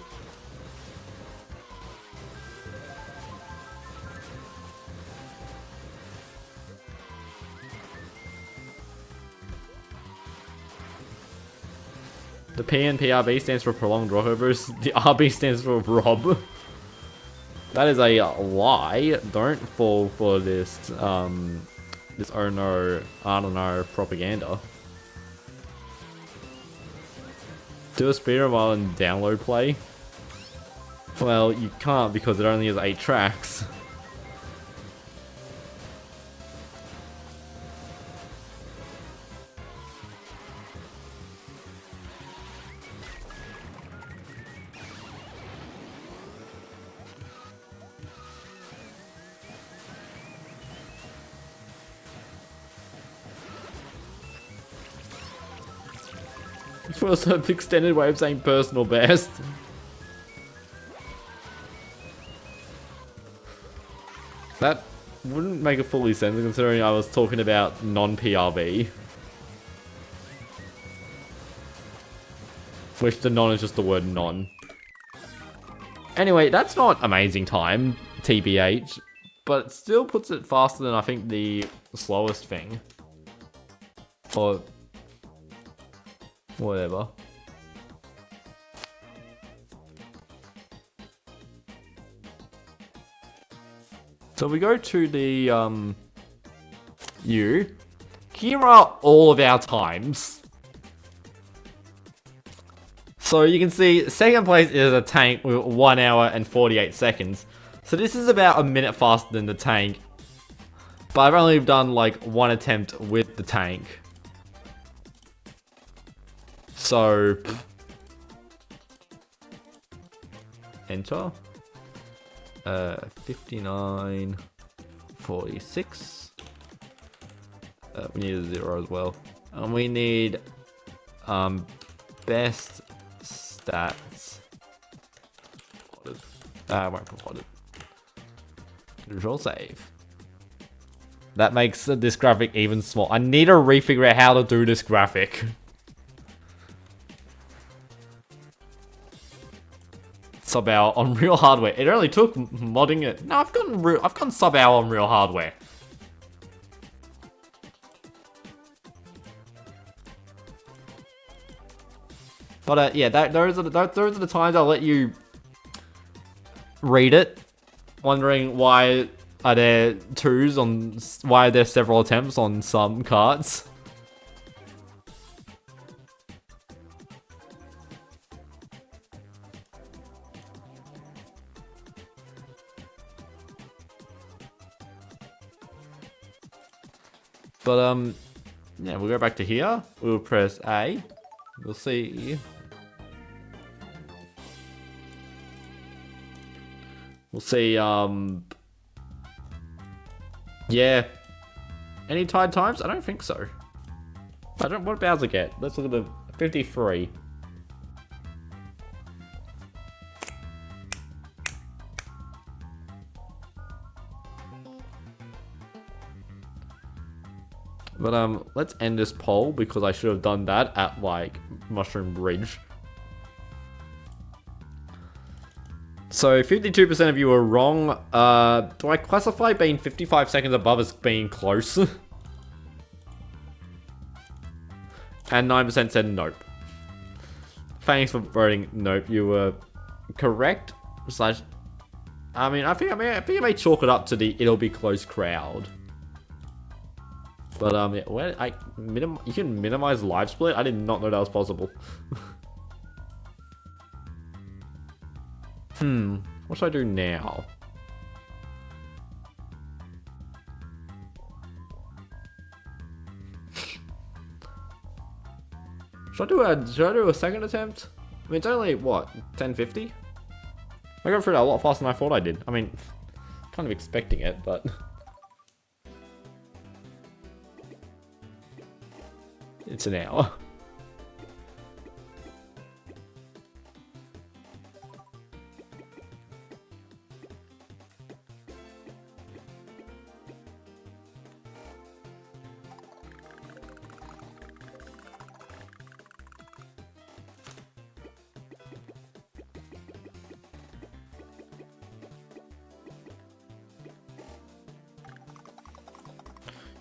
The P and PRB stands for prolonged rocket boost. The RB stands for Rob. That is a lie. Don't fall for this this oh no, I don't know, propaganda. Do a speedrun while in download play? Well, you can't because it only has 8 tracks. It's also an extended way of saying personal best. That wouldn't make a fully sense considering I was talking about non-PRB. Which the non is just the word non. Anyway, that's not amazing time, TBH, but it still puts it faster than I think the slowest thing. Or whatever. So we go to the here are all of our times. So you can see second place is a tank with 1 hour and 48 seconds. So this is about a minute faster than the tank. But I've only done like 1 attempt with the tank. So, enter, 59, 46, we need a 0 as well, and we need, best stats, I won't put it, control save. That makes this graphic even small. I need to refigure out how to do this graphic. Sub hour on real hardware. It only took modding it. No, I've gotten sub hour on real hardware. But yeah, those are the times I'll let you read it, wondering why are there 2s on, why are there several attempts on some cards. But, yeah, we'll go back to here. We'll press A. We'll see. We'll see, yeah. Any tied times? I don't think so. What did Bowser get? Let's look at the 53. But let's end this poll because I should have done that at like Mushroom Bridge. So 52% of you were wrong. Do I classify being 55 seconds above as being close? And 9% said nope. Thanks for voting nope. You were correct. Slash, I think I may chalk it up to the it'll be close crowd. But yeah, you can minimize live split. I did not know that was possible. What should I do now? Should I do a second attempt? I mean, it's only, what, 10:50? I got through that a lot faster than I thought I did. I mean, kind of expecting it, but... It's an hour.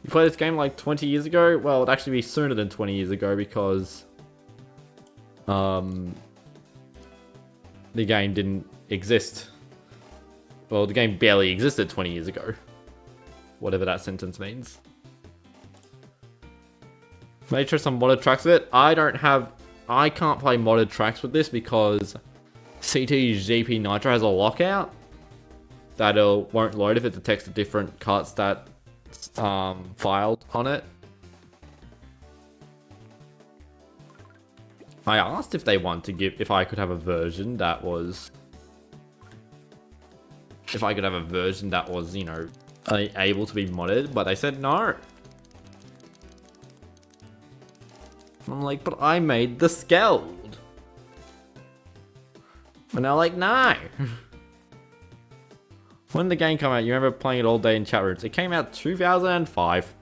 You played this game like 20 years ago? Well, it'd actually be sooner than 20 years ago because the game didn't exist. Well, the game barely existed 20 years ago. Whatever that sentence means. May try some modded tracks with it. I can't play modded tracks with this because CTGP Nitro has a lockout that it won't load if it detects the different carts that filed on it. I asked if they want to if I could have a version that was, you know, able to be modded, but they said no. I'm like, but I made the Skeld. And they're like, no. When did the game come out? You remember playing it all day in chat rooms. It came out 2005.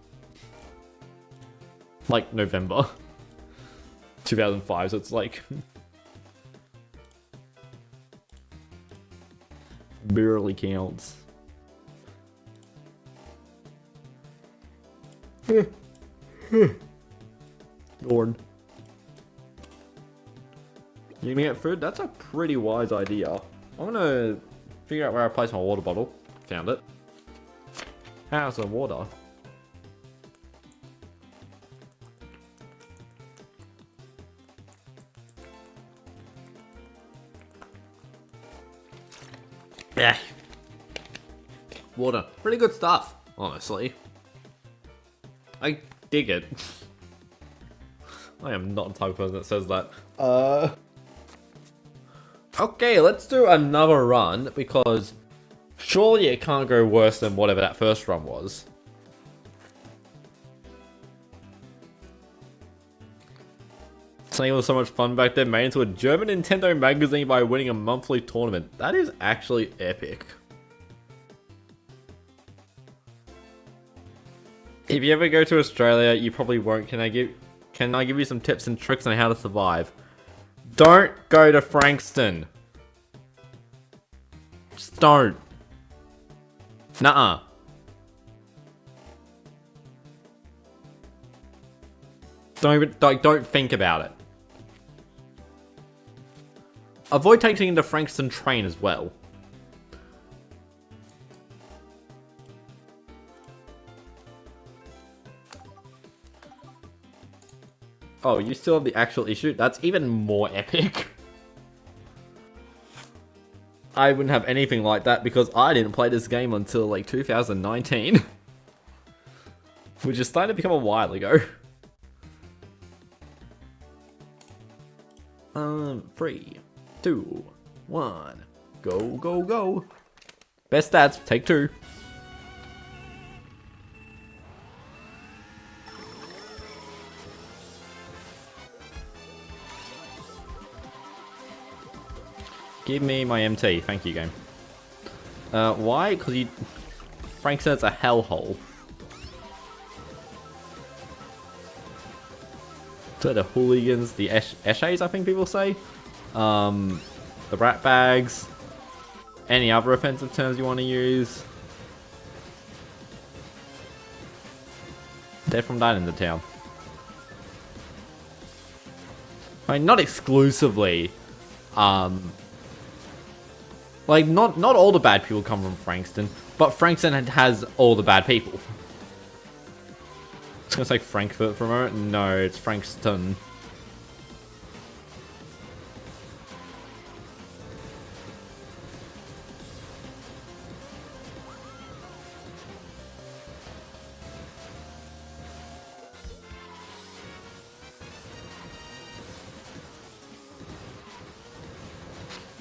Like November. 2005, so it's like... barely counts. Lord. You gonna get food? That's a pretty wise idea. I'm gonna figure out where I place my water bottle. Found it. How's the water? Yeah. Water. Pretty good stuff, honestly. I dig it. I am not the type of person that says that. Okay, let's do another run because surely it can't go worse than whatever that first run was. Saying it was so much fun back then, made into a German Nintendo magazine by winning a monthly tournament. That is actually epic. If you ever go to Australia, you probably won't. Can I give you some tips and tricks on how to survive? Don't go to Frankston. Just don't. Nuh-uh. Don't think about it. Avoid taking the Frankston train as well. Oh, you still have the actual issue? That's even more epic. I wouldn't have anything like that because I didn't play this game until like 2019. Which is starting to become a while ago. 3, 2, 1. Go, go, go. Best stats, take 2. Give me my MT, thank you, game. Why? Because Frankston's a hellhole. So the hooligans, the eshays, I think people say. The rat bags. Any other offensive terms you want to use. They're from that in the town. I mean, not exclusively. Like, not all the bad people come from Frankston, but Frankston has all the bad people. I was gonna say Frankfurt for a moment. No, it's Frankston.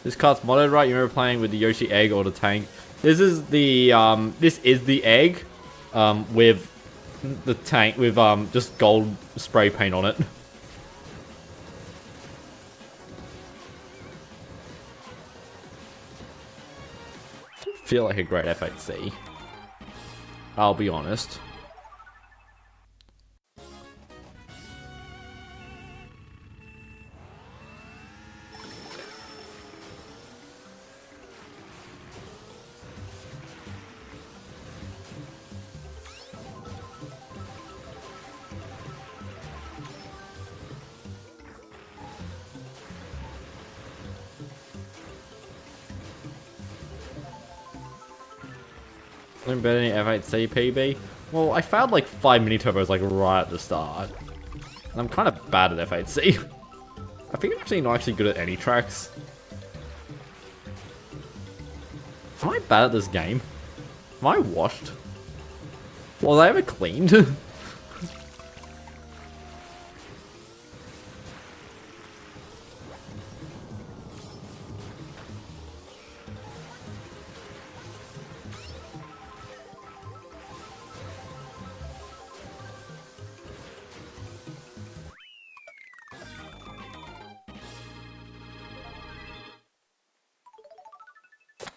This card's modded, right? You remember playing with the Yoshi egg or the tank? This is the egg, with the tank with just gold spray paint on it. Feel like a great F8C. I'll be honest. I didn't bet any F8C PB. Well, I found like 5 mini turbos like right at the start. And I'm kind of bad at F8C. I think I'm actually not good at any tracks. Am I bad at this game? Am I washed? Was I ever cleaned?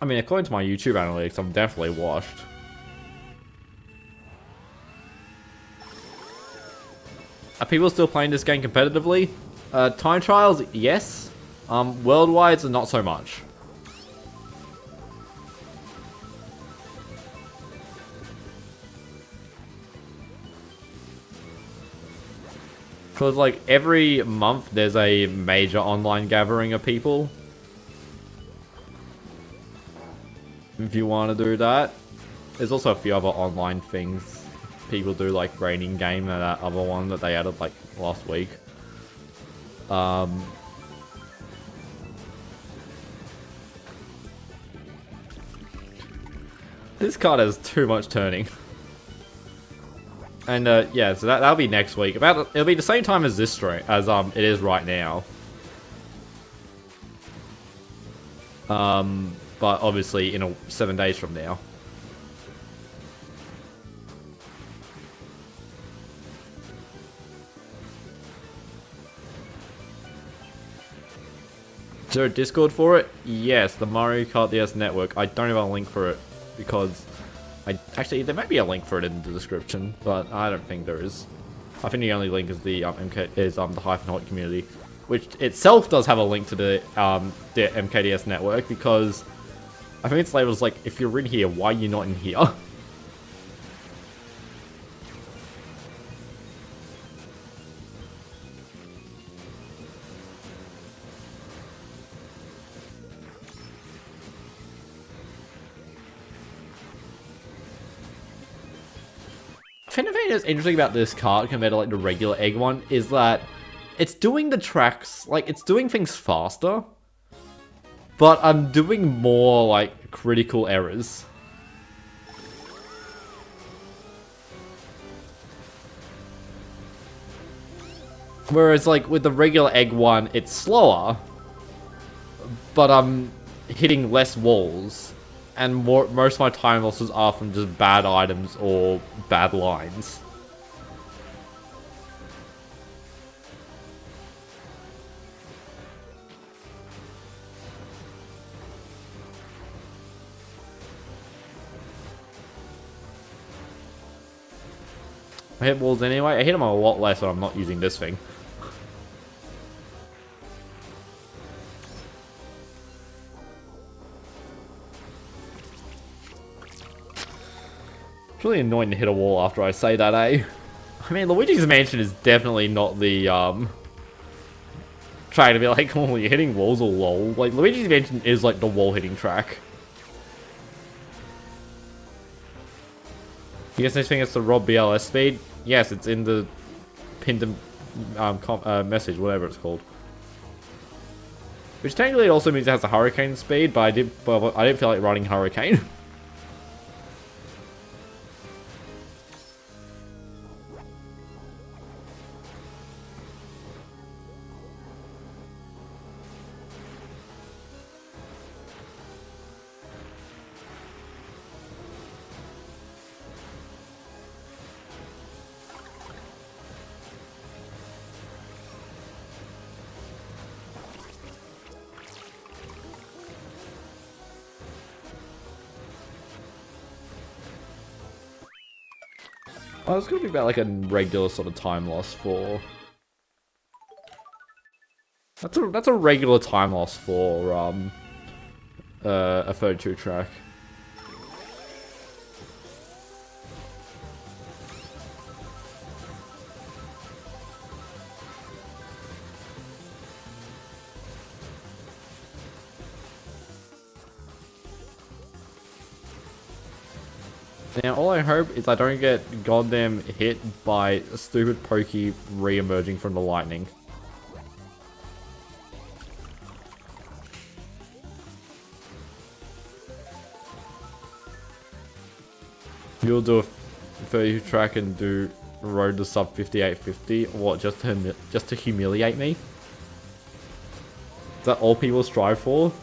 I mean, according to my YouTube analytics, I'm definitely washed. Are people still playing this game competitively? Time trials, yes. Worldwide, not so much. Because, like, every month there's a major online gathering of people. If you want to do that. There's also a few other online things people do, like Raining Game and that other one that they added like last week. This card has too much turning. And yeah, so that'll be next week. It'll be the same time as this stream, as it is right now. But obviously in 7 days from now. Is there a Discord for it? Yes, the Mario Kart DS network. I don't have a link for it because actually there might be a link for it in the description, but I don't think there is. I think the only link is the the Hyphen Hoik community, which itself does have a link to the MKDS network because I think it's labeled like, if you're in here, why are you not in here? I think the thing that's interesting about this card compared to like the regular egg one is that it's doing the tracks, like it's doing things faster, but I'm doing more like critical errors. Whereas like with the regular egg one, it's slower, but I'm hitting less walls. And most of my time losses are from just bad items or bad lines. I hit walls anyway. I hit them a lot less when I'm not using this thing. It's really annoying to hit a wall after I say that, eh? I mean, Luigi's Mansion is definitely not the, trying to be like, oh, you're hitting walls or lol. Like, Luigi's Mansion is like the wall hitting track. You guys think it's the Rob BLS speed? Yes, it's in the pinned message, whatever it's called. Which technically also means it has a hurricane speed, but I didn't feel like running hurricane. Oh, it's gonna be about like a regular sort of time loss for. That's a regular time loss for a 32 track. Now, all I hope is I don't get goddamn hit by a stupid Pokey re-emerging from the lightning. You'll do a 32 track and do road to sub 5850. What, just to humiliate me? Is that all people strive for?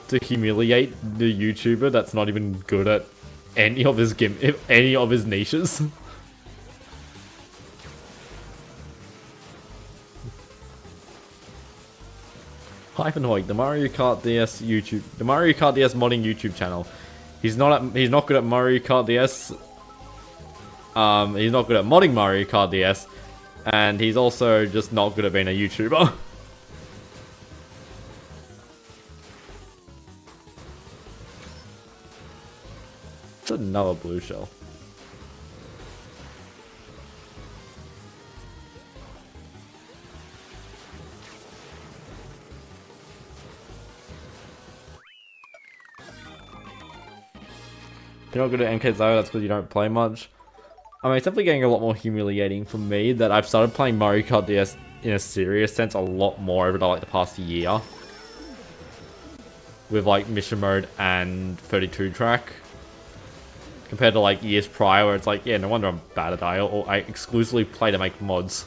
To humiliate the YouTuber that's not even good at any of his niches. Hyphen Hoik, the Mario Kart DS modding YouTube channel. He's not good at Mario Kart DS. He's not good at modding Mario Kart DS, and he's also just not good at being a YouTuber. It's another blue shell. If you're not good at MKDS, that's because you don't play much. I mean, it's definitely getting a lot more humiliating for me that I've started playing Mario Kart DS in a serious sense a lot more over the past year. With like mission mode and 32 track. Compared to like years prior where it's like, yeah, no wonder I'm bad at it. Or I exclusively play to make mods.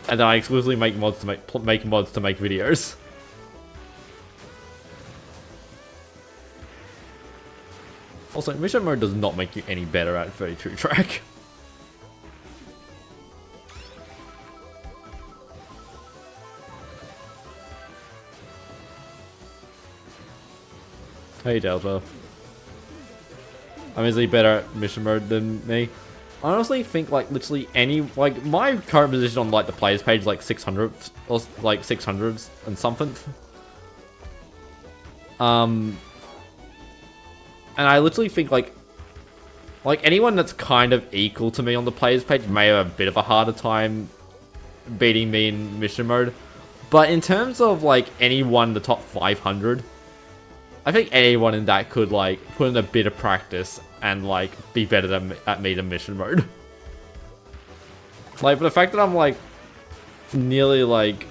And then I exclusively make mods to make videos. Also, mission mode does not make you any better at 32 track. Hey Delta. I mean, is he better at mission mode than me? I honestly think like literally any, like my current position on like the players page is like 600 or like 600s and something. And I literally think like anyone that's kind of equal to me on the players page may have a bit of a harder time beating me in mission mode. But in terms of like anyone in the top 500, I think anyone in that could like put in a bit of practice and like be better at me than mission mode. Like, but the fact that I'm like nearly like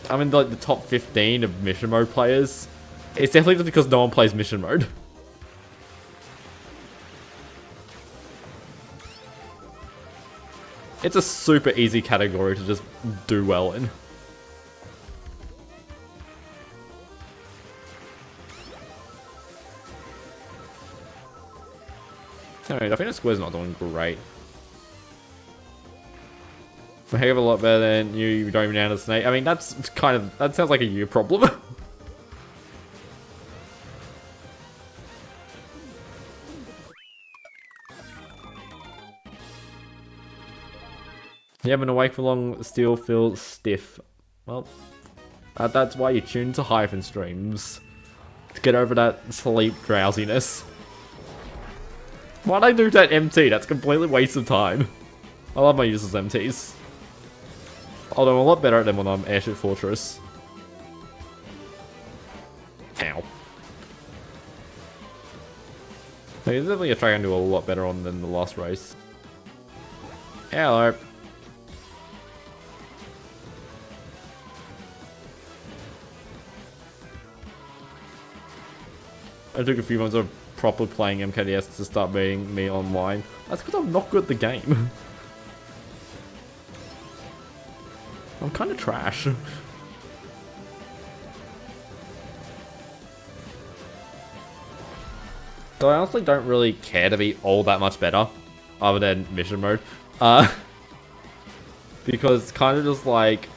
I'm in like the top 15 of mission mode players, it's definitely just because no one plays mission mode. It's a super easy category to just do well in. Alright, I think the square's not doing great. A heck of a lot better than you don't even know how to snake. I mean, that sounds like a you problem. You haven't been awake for long, still feel stiff. Well, that's why you tune to Hyphen streams. To get over that sleep drowsiness. Why'd I do that MT? That's completely waste of time. I love my useless MTs. Although I'm a lot better at them when I'm Airship Fortress. Ow. There's definitely a track I can do a lot better on than the last race. Hello. I took a few months of properly playing MKDS to start beating me online. That's because I'm not good at the game. I'm kind of trash. So I honestly don't really care to be all that much better, other than mission mode. Because it's kind of just like...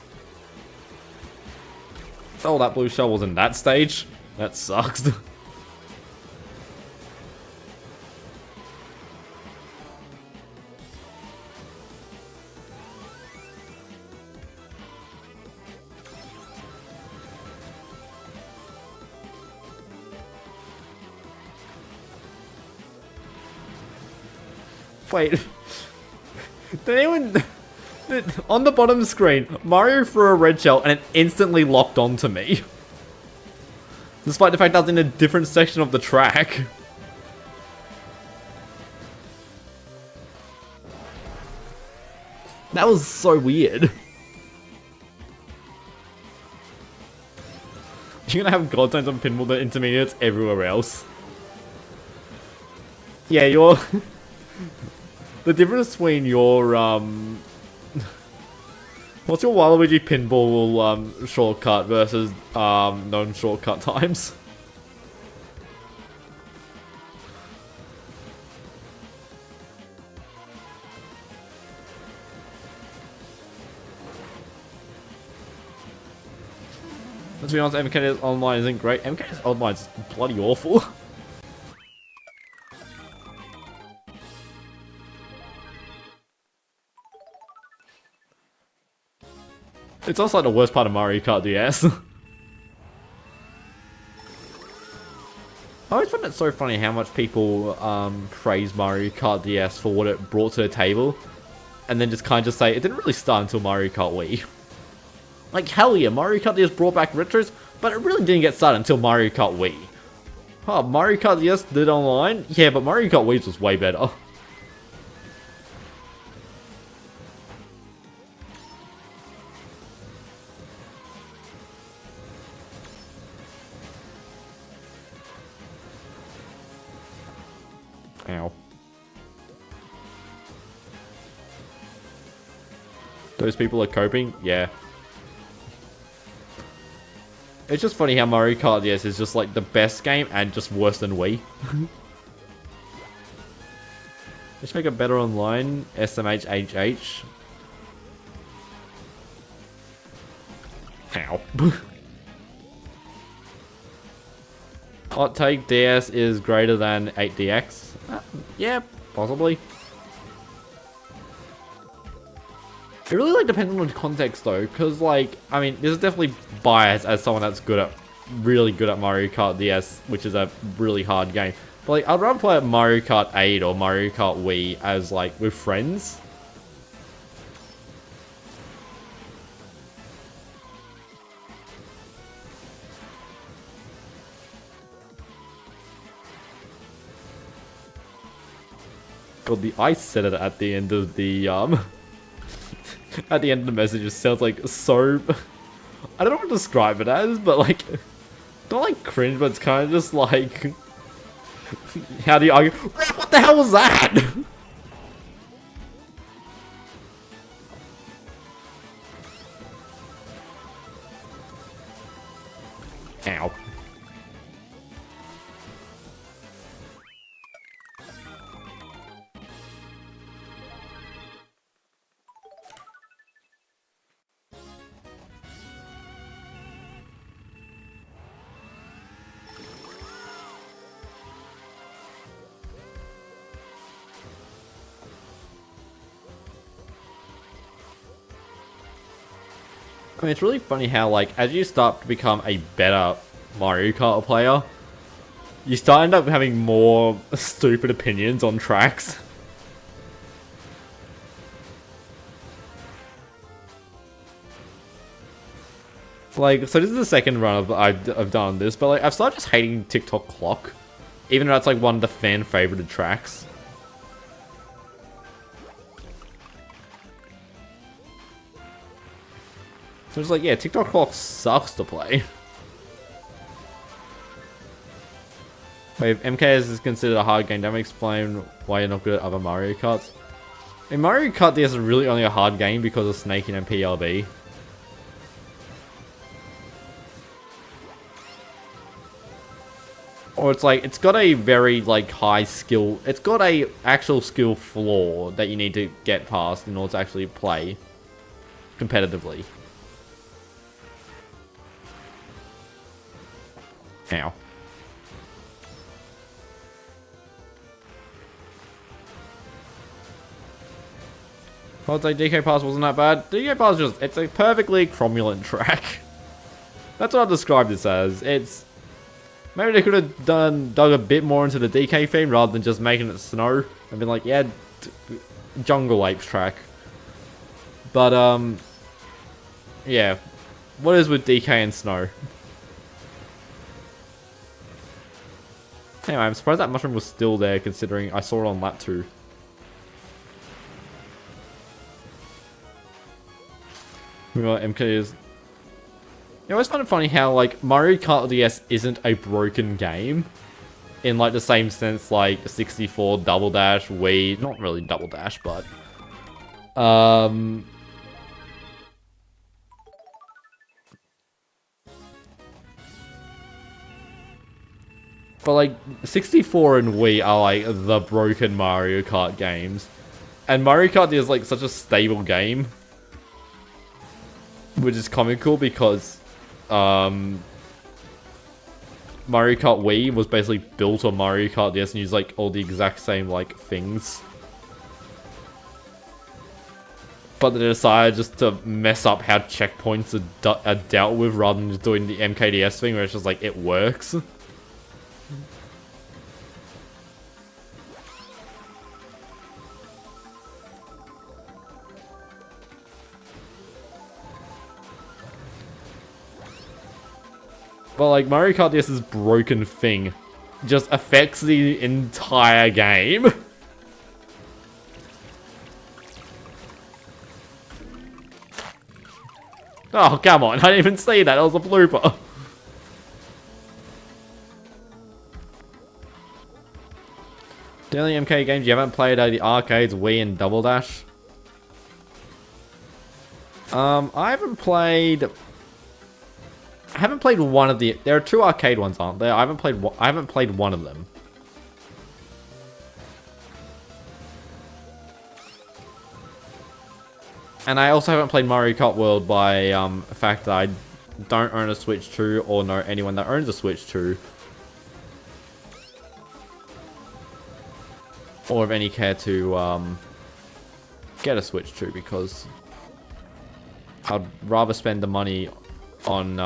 Oh, that blue shell was in that stage? That sucks. Wait, did anyone... On the bottom screen, Mario threw a red shell and it instantly locked onto me. Despite the fact I was in a different section of the track. That was so weird. You're gonna have god times on pinball the intermediates everywhere else. Yeah, you're... The difference between your, what's your Waluigi pinball, shortcut versus, non-shortcut times? Let's be honest, MKDS Online isn't great. MKDS Online is bloody awful. It's also like the worst part of Mario Kart DS. I always find it so funny how much people praise Mario Kart DS for what it brought to the table, and then just kind of just say it didn't really start until Mario Kart Wii. Like, hell yeah, Mario Kart DS brought back retros, but it really didn't get started until Mario Kart Wii. Oh, Mario Kart DS did online? Yeah, but Mario Kart Wii was way better. Ow. Those people are coping? Yeah. It's just funny how Mario Kart DS is just like the best game and just worse than Wii. Let's make it better online. SMHHH. Ow. Hot take, DS is greater than 8DX. Yeah, possibly. It really like depends on the context though, because like, I mean, this is definitely biased as someone that's really good at Mario Kart DS, which is a really hard game. But like, I'd rather play Mario Kart 8 or Mario Kart Wii as like, with friends. God, the ice said it at the end of the, at the end of the message, it sounds like so... I don't know what to describe it as, but like... Not like cringe, but it's kind of just like... How do you argue? What the hell was that? Ow. I mean, it's really funny how, like, as you start to become a better Mario Kart player, You start end up having more stupid opinions on tracks. Like, so this is the second run I've done this, but like I've started just hating TikTok Clock, even though it's like one of the fan favorited tracks. So it's like, yeah, TikTok Clock sucks to play. Wait, if MKDS is considered a hard game, that may explain why you're not good at other Mario Karts. I mean, Mario Kart DS is really only a hard game because of snaking and PLB. Or it's like, it's got a very, like, high skill... It's got a actual skill flaw that you need to get past in order to actually play competitively. Ow. I'd say DK Pass wasn't that bad. DK Pass just, it's a perfectly cromulent track. That's what I'd describe this as. It's... Maybe they could have dug a bit more into the DK theme rather than just making it snow. And been like, yeah, Jungle Apes track. But, yeah. What is with DK and snow? Anyway, I'm surprised that mushroom was still there considering I saw it on lap 2. We got MKDS. I always find it funny how, like, Mario Kart DS isn't a broken game. In, like, the same sense, like, 64, Double Dash, Wii... Not really Double Dash, but... But, like, 64 and Wii are, like, the broken Mario Kart games. And Mario Kart is, like, such a stable game. Which is comical because... Mario Kart Wii was basically built on Mario Kart DS and used like all the exact same like things. But they decided just to mess up how checkpoints are dealt with rather than just doing the MKDS thing where it's just like it works. But like Mario Kart DS's broken thing just affects the entire game. Oh, come on. I didn't even see that. That was a blooper. The only MK games you haven't played are the arcades, Wii, and Double Dash. I haven't played one of the... There are 2 arcade ones, aren't there? I haven't played one of them. And I also haven't played Mario Kart World by the fact that I don't own a Switch 2 or know anyone that owns a Switch 2. Or of any care to get a Switch 2 because I'd rather spend the money on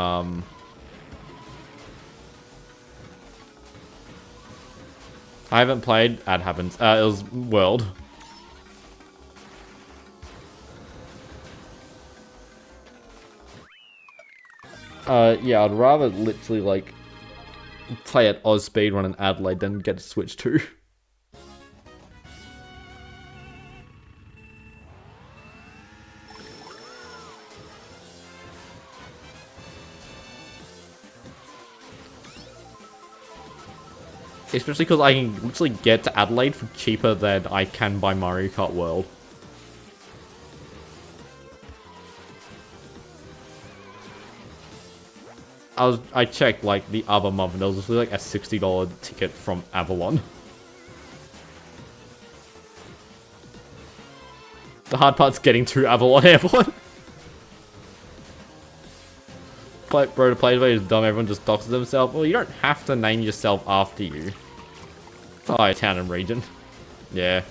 I haven't played Ad Happens. It was World. Yeah, I'd rather literally like play at Oz Speedrun in Adelaide than get a Switch 2. Especially because I can literally get to Adelaide for cheaper than I can buy Mario Kart World. I checked like the other month and there was literally like a $60 ticket from Avalon. The hard part's getting to Avalon Airport. Bro, to play is dumb, everyone just doxes themselves. Well, you don't have to name yourself after you. Oh, town and region. Yeah.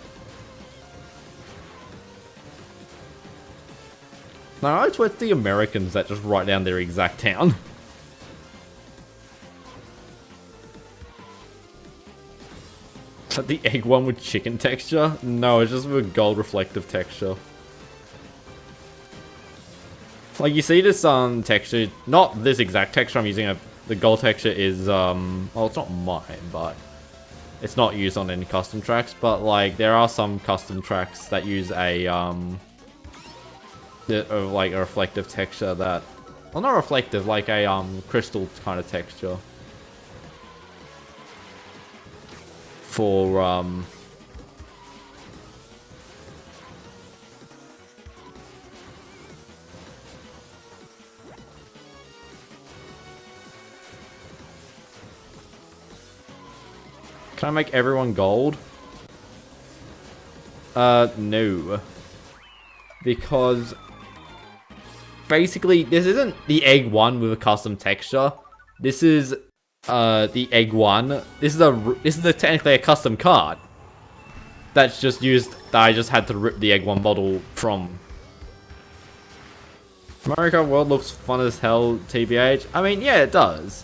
No, it's with the Americans that just write down their exact town. The egg one with chicken texture? No, it's just with gold reflective texture. Like, you see this texture, not this exact texture I'm using, the gold texture is, well, it's not mine, but it's not used on any custom tracks, but like, there are some custom tracks that use a, like a reflective texture that, well, not reflective, like a, crystal kind of texture. For, can I make everyone gold? No. Because basically, this isn't the egg one with a custom texture. This is the egg one. This is technically a custom card. That's just used. That I just had to rip the egg one model from. Mario Kart World looks fun as hell, TBH. I mean, yeah, it does.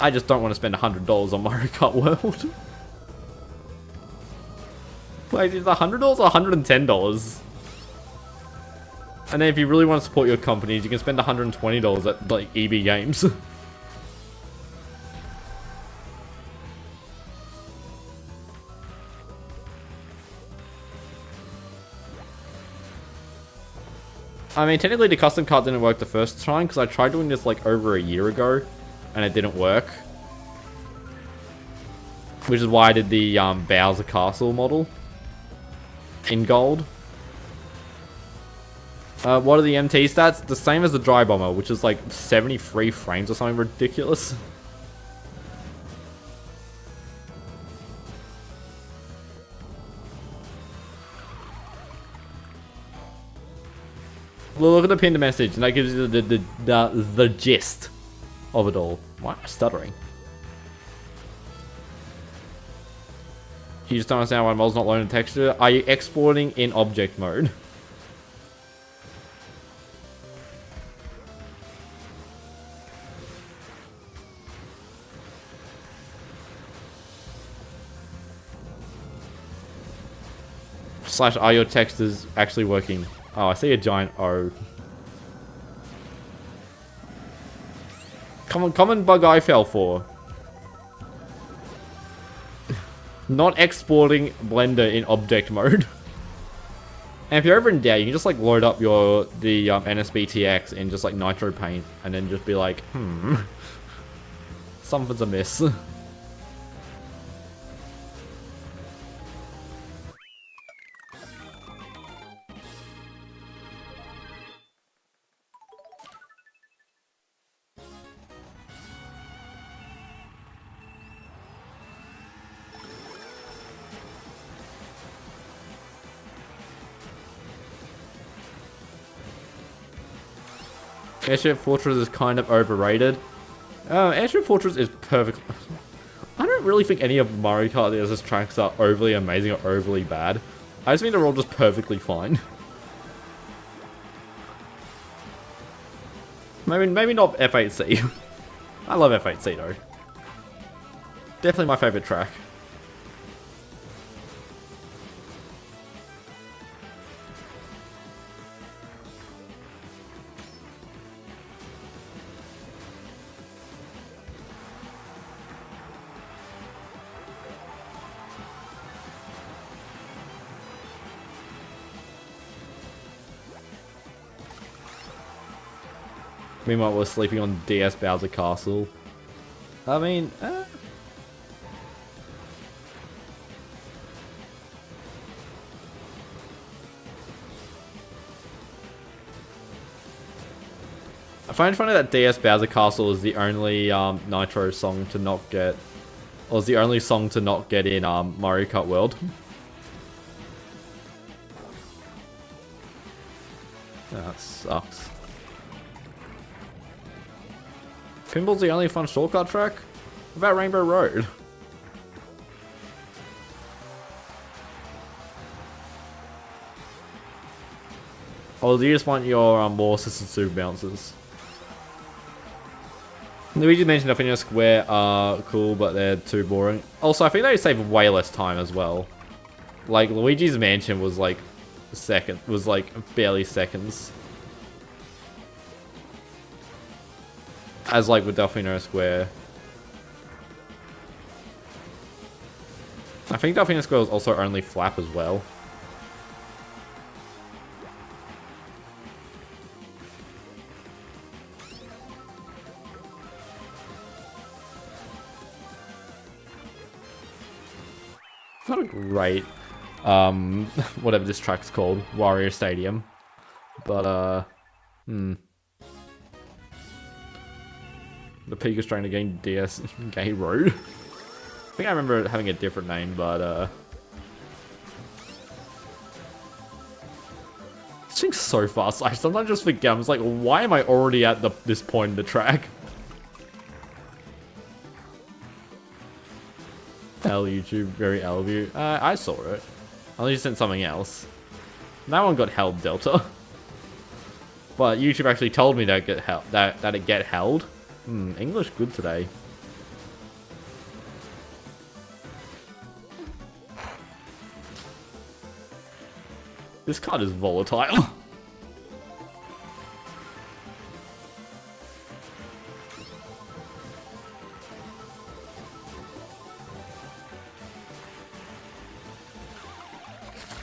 I just don't want to spend $100 on Mario Kart World. Like, is it $100 or $110? And then if you really want to support your companies, you can spend $120 at, like, EB Games. I mean, technically the custom card didn't work the first time, because I tried doing this, like, over a year ago, and it didn't work. Which is why I did the Bowser Castle model in gold. What are the MT stats? The same as the Dry Bomber, which is like 73 frames or something ridiculous. Well, look at the pinned message, and that gives you the gist of it all. Why am I stuttering? You just don't understand why mod's not loading texture. Are you exporting in object mode? Slash, are your textures actually working? Oh, I see a giant O. Common bug I fell for. Not exporting Blender in object mode. And if you're ever in doubt, you can just like load up the NSBTX in just like Nitro Paint and then just be like, something's amiss. Airship Fortress is kind of overrated. Airship Fortress is perfect. I don't really think any of Mario Kart DS's tracks are overly amazing or overly bad. I just think they're all just perfectly fine. Maybe not F8C. I love F8C though. Definitely my favorite track. Meanwhile, we're sleeping on DS Bowser Castle. I mean, I find it funny that DS Bowser Castle is the only Nitro song to not get, or is the only song to not get in Mario Kart World. That sucks. Pinball's the only fun shortcut track? What about Rainbow Road? Or do you just want your more assisted super bounces? Luigi Mansion and Delfino Square are cool, but they're too boring. Also, I think they save way less time as well. Like, Luigi's Mansion was like barely seconds. As like with Delfino Square. I think Delfino Square was also only flap as well. Not a great, whatever this track's called, Wario Stadium. But, The Pika Strain again, DS Gay Road. I think I remember it having a different name, but, this thing's so fast. I sometimes just forget. I'm just like, why am I already at this point in the track? L YouTube, very L view. I saw it. Unless you sent something else. That one got held Delta. But YouTube actually told me that it get held. English good today. This card is volatile.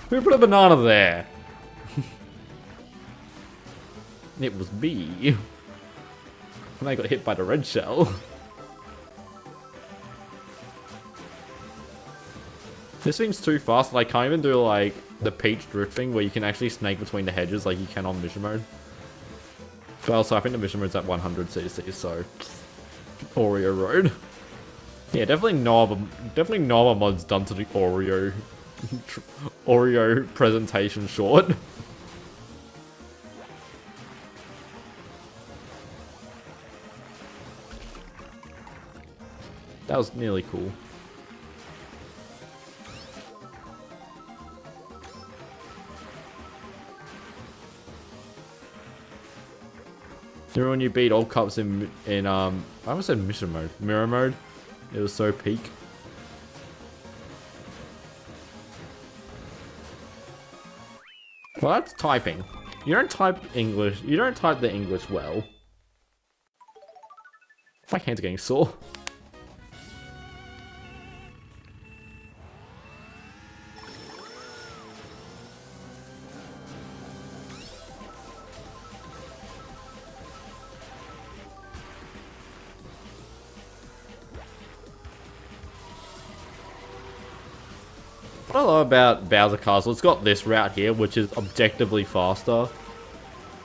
Who put a banana there? It was me. And I got hit by the red shell. This seems too fast, and I can't even do like the Peach drifting where you can actually snake between the hedges like you can on mission mode. But also I think the mission mode's at 100cc, so Oreo Road. Yeah, definitely no other mods done to the Oreo presentation short. That was nearly cool. Remember when you beat all cups in I almost said mission mode, mirror mode? It was so peak. Well, that's typing. You don't type English. You don't type the English well. My hands are getting sore. What I love about Bowser Castle, it's got this route here, which is objectively faster.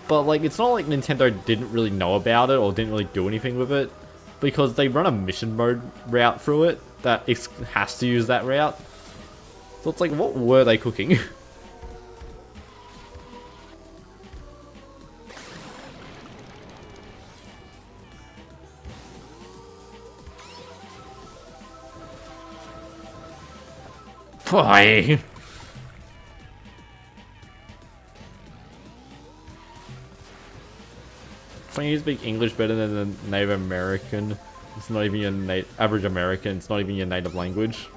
But, like, it's not like Nintendo didn't really know about it or didn't really do anything with it. Because they run a mission mode route through it that has to use that route. So it's like, what were they cooking? Why? When you speak English better than a Native American, it's not even your average American. It's not even your native language.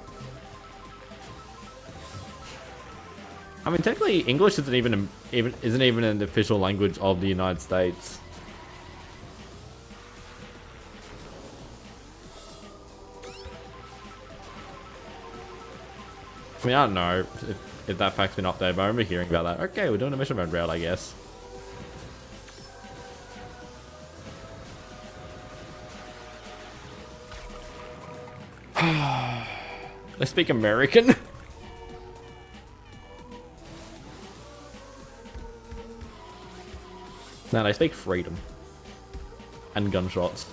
I mean, technically, English isn't even an official language of the United States. I mean, I don't know if that fact's been updated, but I remember hearing about that. Okay, we're doing a mission mode route, I guess. They speak American? No, they speak freedom. And gunshots.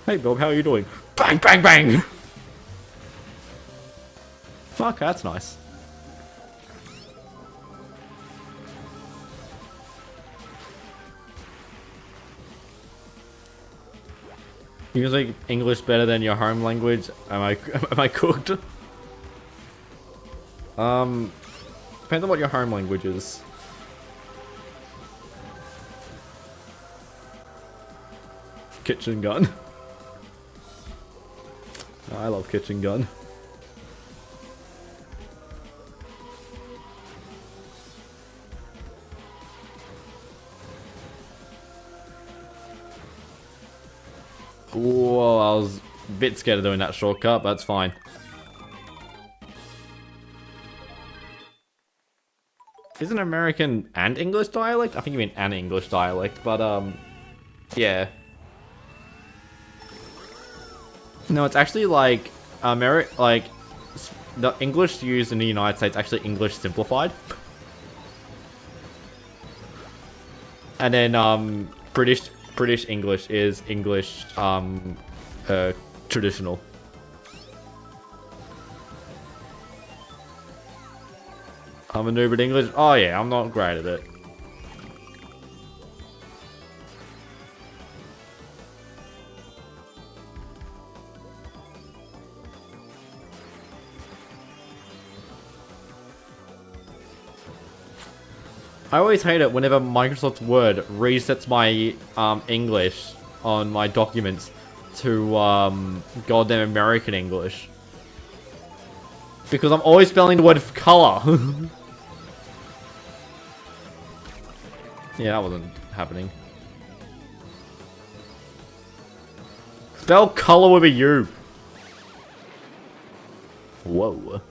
Hey Bob, how are you doing? Bang, bang, bang! Fuck, that's nice. You can speak English better than your home language. Am I cooked? Depends on what your home language is. kitchen gun. I love kitchen gun. Whoa, I was a bit scared of doing that shortcut, but that's fine. Isn't American and English dialect? I think you mean an English dialect, but yeah. No, it's actually like the English used in the United States actually English simplified. And then British English is English traditional. I'm a noob at English. Oh yeah, I'm not great at it. I always hate it whenever Microsoft Word resets my English on my documents to goddamn American English. Because I'm always spelling the word for color. Yeah, that wasn't happening. Spell color with a U. Whoa.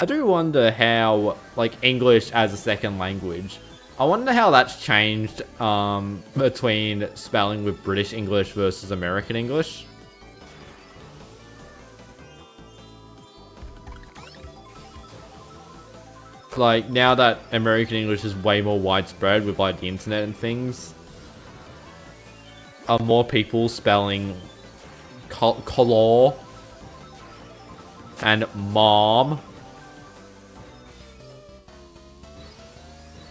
I do wonder how, like, English as a second language, I wonder how that's changed between spelling with British English versus American English. Like, now that American English is way more widespread with, like, the internet and things, are more people spelling color and mom?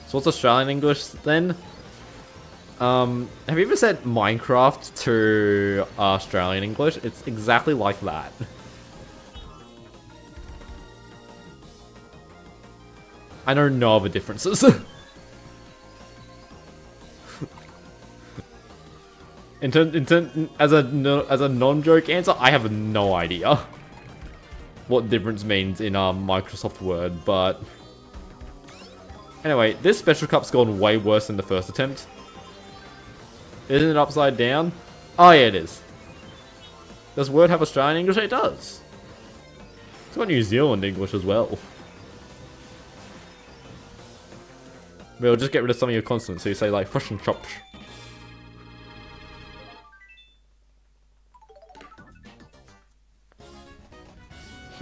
So what's Australian English then? Have you ever said Minecraft to Australian English? It's exactly like that. I know no other differences. As a non-joke answer, I have no idea what difference means in Microsoft Word, but anyway, this special cup's gone way worse than the first attempt. Isn't it upside down? Oh yeah, it is. Does Word have Australian English? It does. It's got New Zealand English as well. We'll just get rid of some of your consonants, so you say like fresh and chops.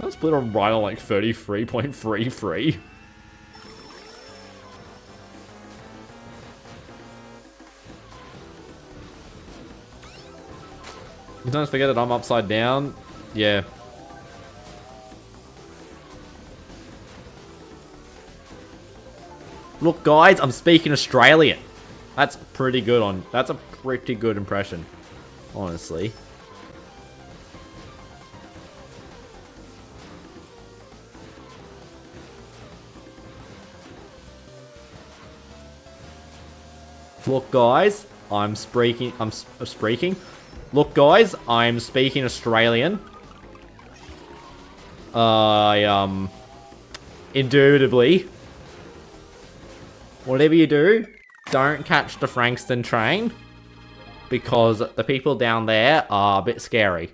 I split on right on like 33.33. You don't forget that I'm upside down. Yeah. Look, guys, I'm speaking Australian. That's pretty good on. That's a pretty good impression, honestly. Look, guys, I'm speaking. Look, guys, I'm speaking Australian. Indubitably. Whatever you do, don't catch the Frankston train, because the people down there are a bit scary.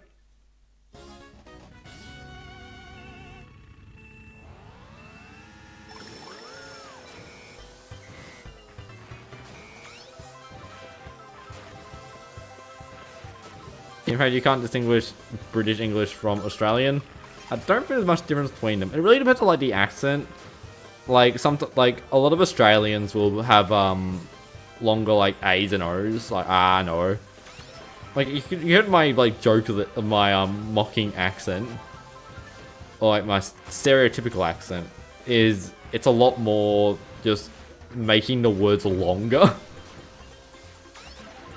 In fact, you can't distinguish British English from Australian. I don't think there's much difference between them. It really depends on like the accent. Like a lot of Australians will have longer like A's and O's, like no. Like you heard my like joke of my mocking accent, or like my stereotypical accent is it's a lot more just making the words longer.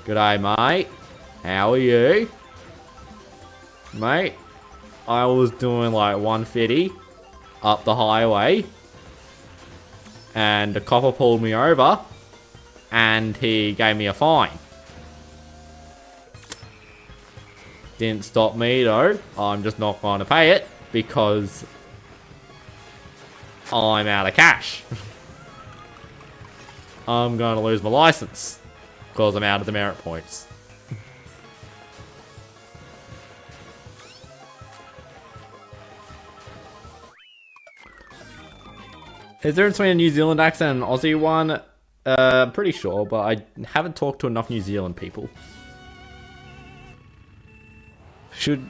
G'day, mate. How are you? Mate, I was doing like 150 up the highway, and the copper pulled me over, and he gave me a fine. Didn't stop me though. I'm just not going to pay it because I'm out of cash. I'm going to lose my license because I'm out of the merit points. Is there between a New Zealand accent and an Aussie one? Pretty sure, but I haven't talked to enough New Zealand people. Should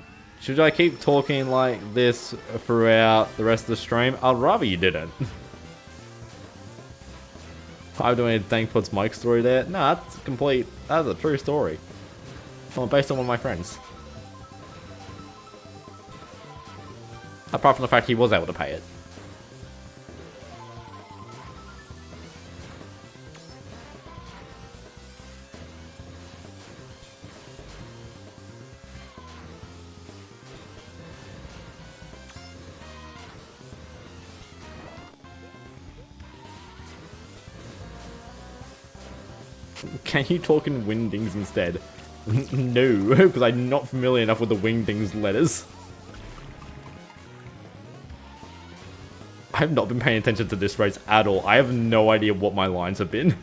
I keep talking like this throughout the rest of the stream? I'd rather you didn't. I'm doing a Thank Puts Mike story there. Nah, that's complete. That's a true story. Well, based on one of my friends. Apart from the fact he was able to pay it. Can you talk in wingdings instead? No, because I'm not familiar enough with the wingdings letters. I have not been paying attention to this race at all. I have no idea what my lines have been.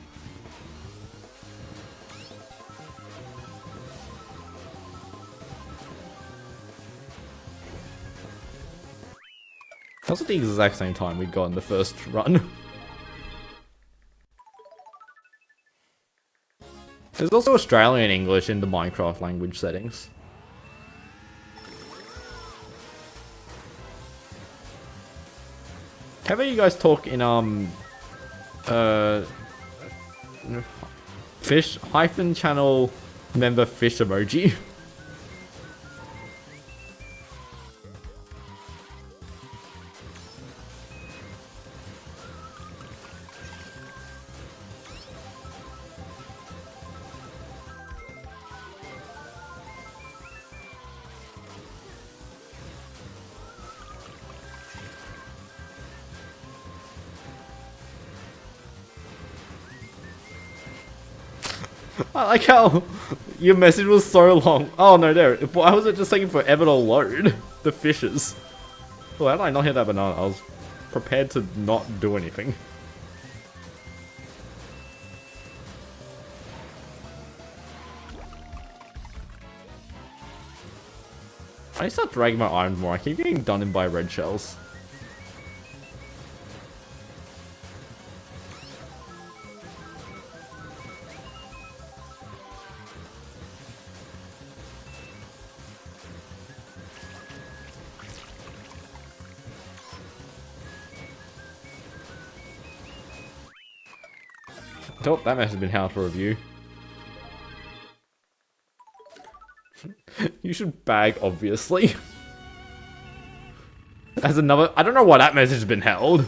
That's at the exact same time we got in the first run. There's also Australian English in the Minecraft language settings. How about you guys talk in fish hyphen channel member fish emoji? I like how your message was so long. Oh no, there. Why was it just taking forever to load? The fishes. Well, how did I not hit that banana? I was prepared to not do anything. I need to start dragging my items more. I keep getting done in by red shells. Oh, that mess has been held for review. You should bag, obviously. As another... I don't know why that message has been held.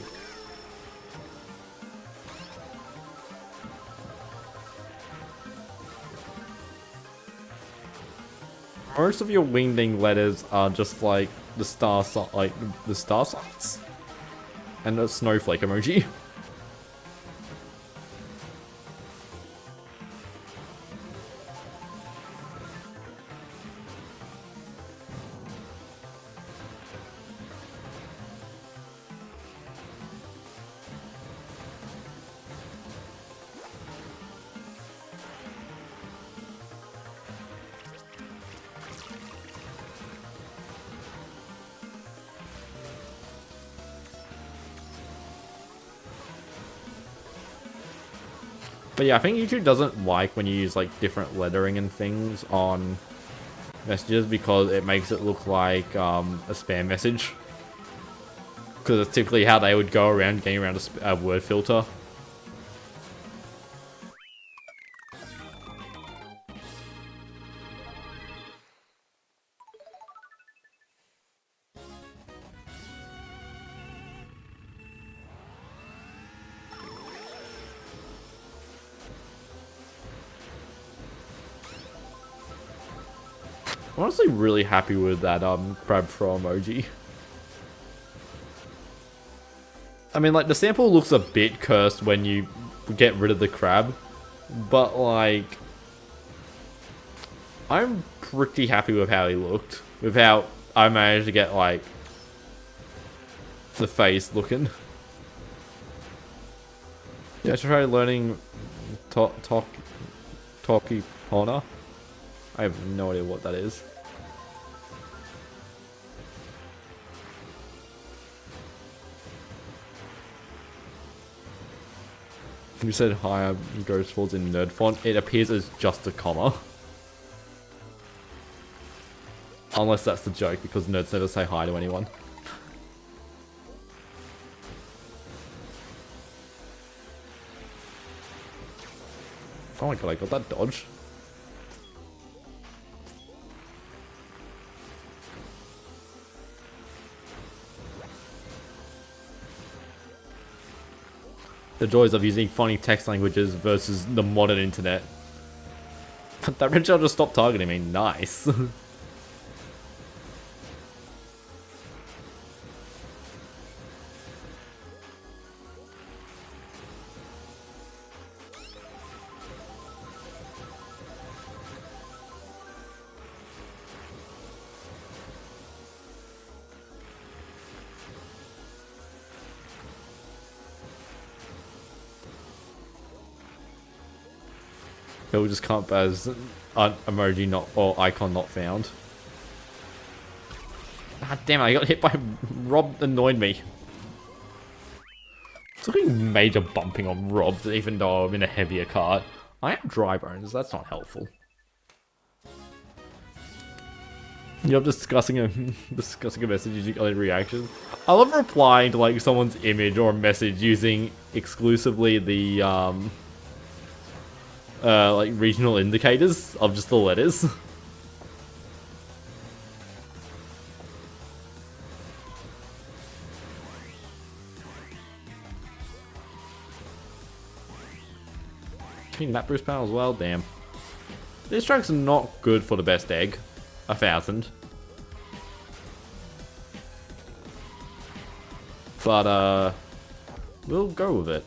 Most of your wingding letters are just like the star signs. And a snowflake emoji. But yeah, I think YouTube doesn't like when you use like different lettering and things on messages because it makes it look like a spam message. Because it's typically how they would go around getting around a word filter. I'm honestly really happy with that crab throw emoji. I mean, like, the sample looks a bit cursed when you get rid of the crab. but like, I'm pretty happy with how he looked. With how I managed to get like the face looking. Yeah, I should try learning Talkie Pona. I have no idea what that is. You said higher goes towards in nerd font. It appears as just a comma. Unless that's the joke, because nerds never say hi to anyone. Oh my god, I got that dodge. The joys of using funny text languages versus the modern internet. That red shell just stopped targeting me. Nice. It will just come up as an emoji not or icon not found. God damn it, I got hit by Rob, annoyed me. It's looking major bumping on Rob, even though I'm in a heavier cart. I have dry bones, that's not helpful. You're discussing a message using other reactions. I love replying to like someone's image or message using exclusively the like regional indicators of just the letters. Getting that boost panel as well, damn. These tracks are not good for the best egg. 1,000. But we'll go with it.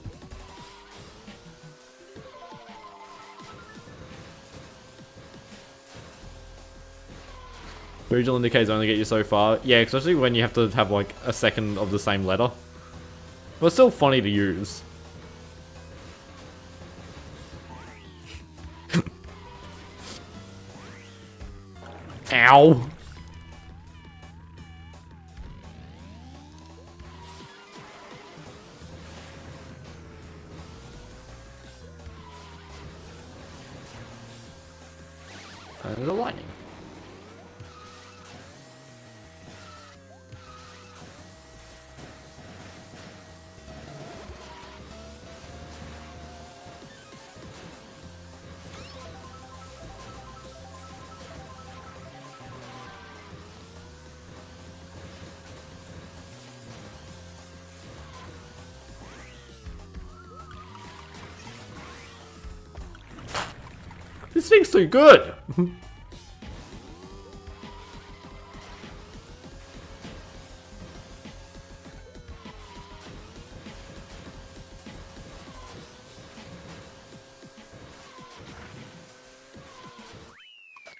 Regional indicators only get you so far. Yeah, especially when you have to have like a second of the same letter. But it's still funny to use. Ow! There's a lightning. This thing's too good!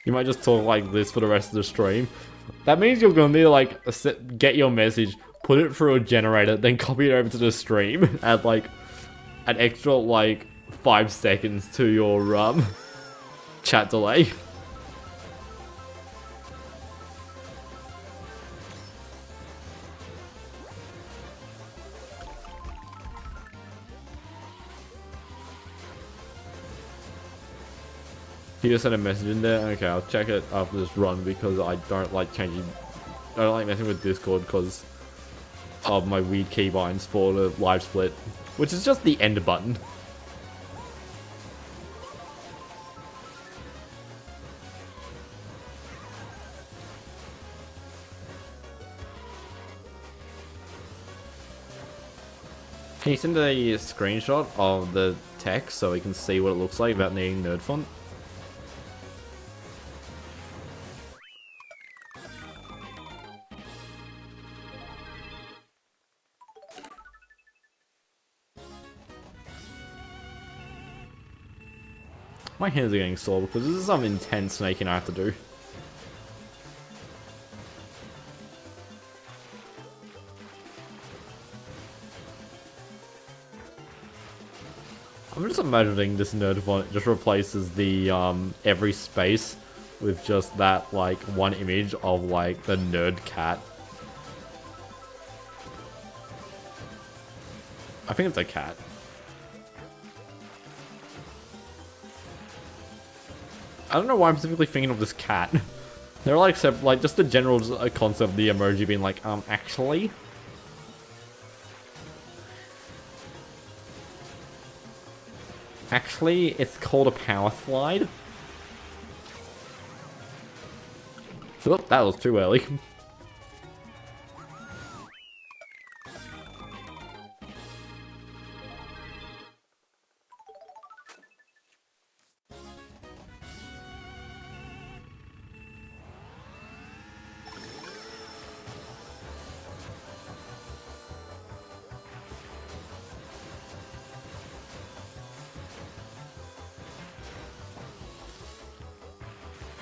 You might just talk like this for the rest of the stream. That means you're gonna need to like get your message, put it through a generator, then copy it over to the stream, add like an extra like 5 seconds to your chat delay. You just sent a message in there? Okay, I'll check it after this run because I don't like changing... I don't like messing with Discord because of my weird keybinds for the live split. Which is just the end button. Can you send a screenshot of the text so we can see what it looks like without needing nerd font? My hands are getting sore because this is some intense snaking I have to do. I'm just imagining this nerd font just replaces the every space with just that like one image of like the nerd cat. I think it's a cat. I don't know why I'm specifically thinking of this cat. They're like just the general concept of the emoji being like, actually. Actually, it's called a power slide. Oh, that was too early.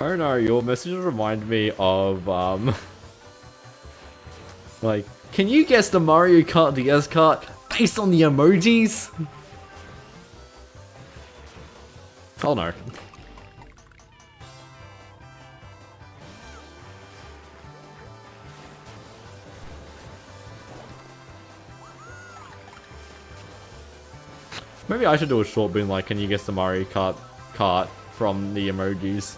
Oh no, your messages remind me of, like, can you guess the Mario Kart DS kart based on the emojis? Oh no. Maybe I should do a short being like, can you guess the Mario Kart from the emojis?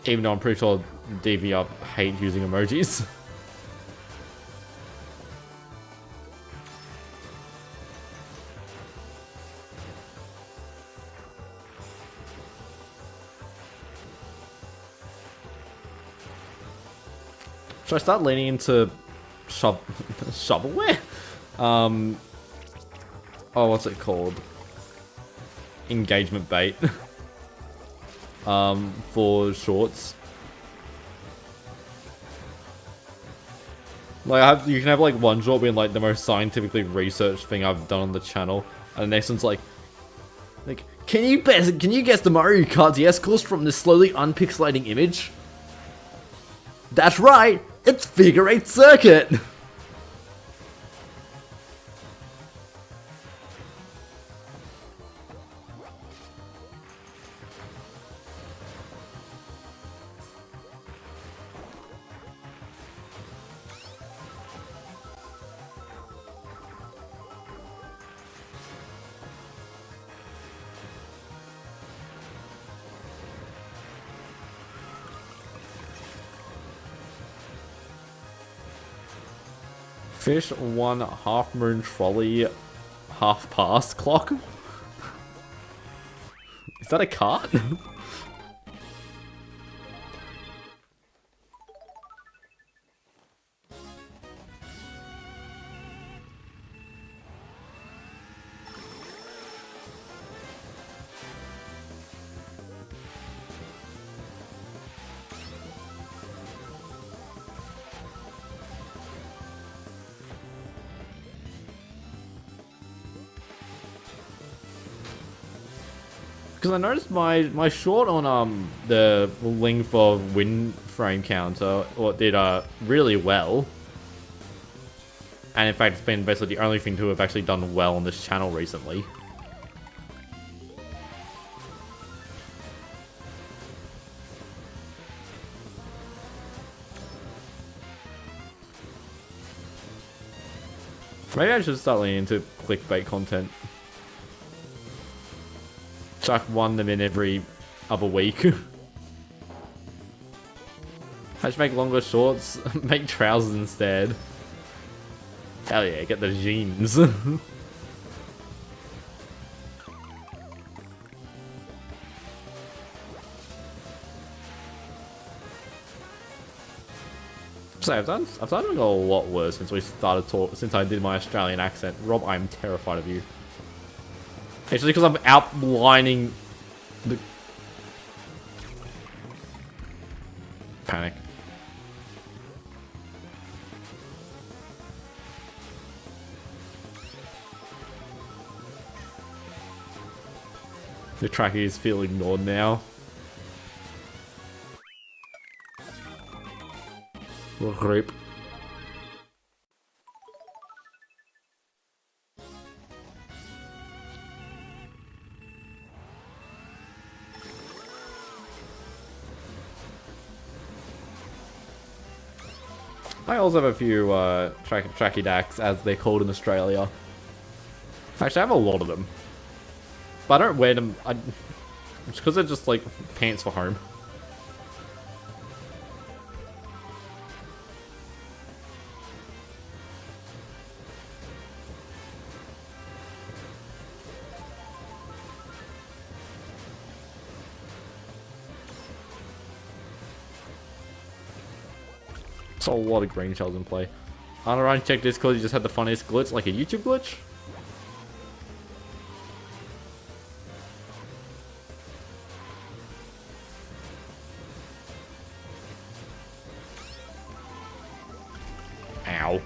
Even though I'm pretty sure DV hate using emojis. Should I start leaning into shovelware? Oh, what's it called? Engagement bait. For shorts. Like you can have like one short being like the most scientifically researched thing I've done on the channel, and the next one's like, can you guess the Mario Kart DS course from this slowly unpixelating image? That's right, it's figure 8 circuit. Fish 1 half moon trolley half past clock? Is that a cart? Because I noticed my short on the length of wind frame counter did really well, and in fact it's been basically the only thing to have actually done well on this channel recently. Maybe I should start leaning into clickbait content. Chuck one them in every other week. I should make longer shorts, make trousers instead. Hell yeah, get the jeans. So I've done a lot worse since we started since I did my Australian accent. Rob, I'm terrified of you. It's just because I'm outlining the panic. The track is feeling ignored now. Group. I also have a few tracky dacks, as they're called in Australia. Actually, I have a lot of them. But I don't wear them. It's because they're just like pants for home. Saw a lot of green shells in play. I don't know, check Discord, you just had the funniest glitch, like a YouTube glitch? Ow.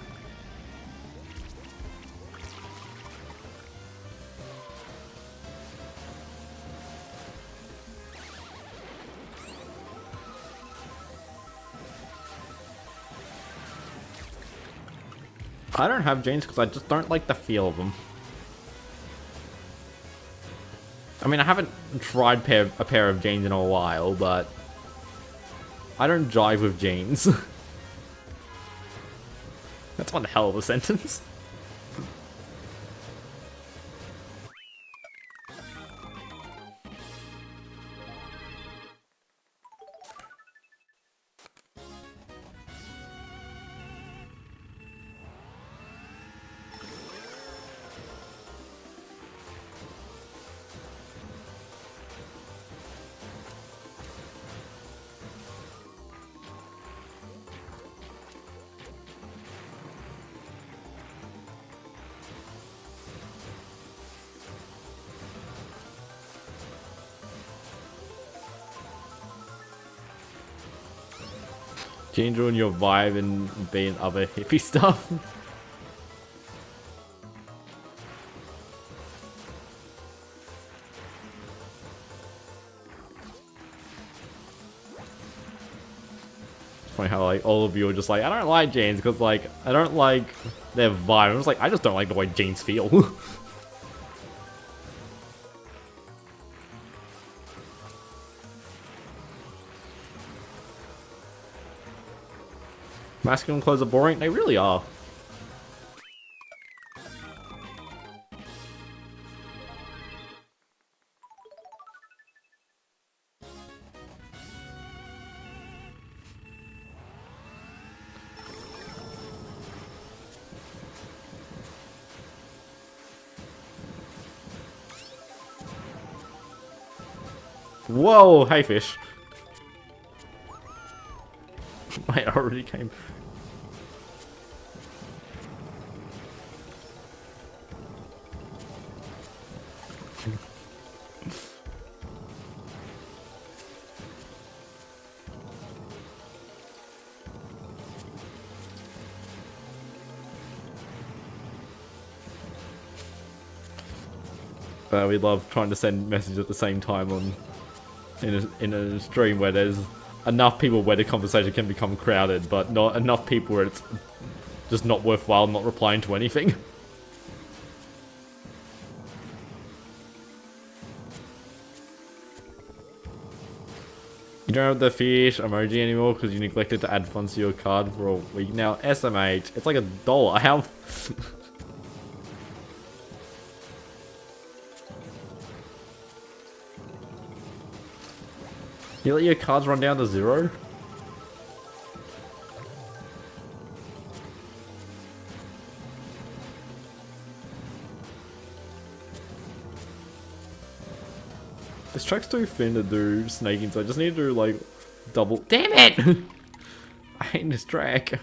I don't have jeans because I just don't like the feel of them. I mean, I haven't tried a pair of jeans in a while, but I don't jive with jeans. That's one hell of a sentence. Change on your vibe and being other hippie stuff. It's funny how like all of you are just like, I don't like jeans because like I don't like their vibe. I'm just like, I just don't like the way jeans feel. Masculine clothes are boring. They really are. Whoa, hey fish. I already came. We love trying to send messages at the same time in a stream where there's enough people where the conversation can become crowded, but not enough people where it's just not worthwhile not replying to anything. You don't have the fish emoji anymore because you neglected to add funds to your card for a week now. SMH, it's like $1. How? You let your cards run down to 0? This track's too thin to do snaking, so I just need to do like double. Damn it! I hate this track. So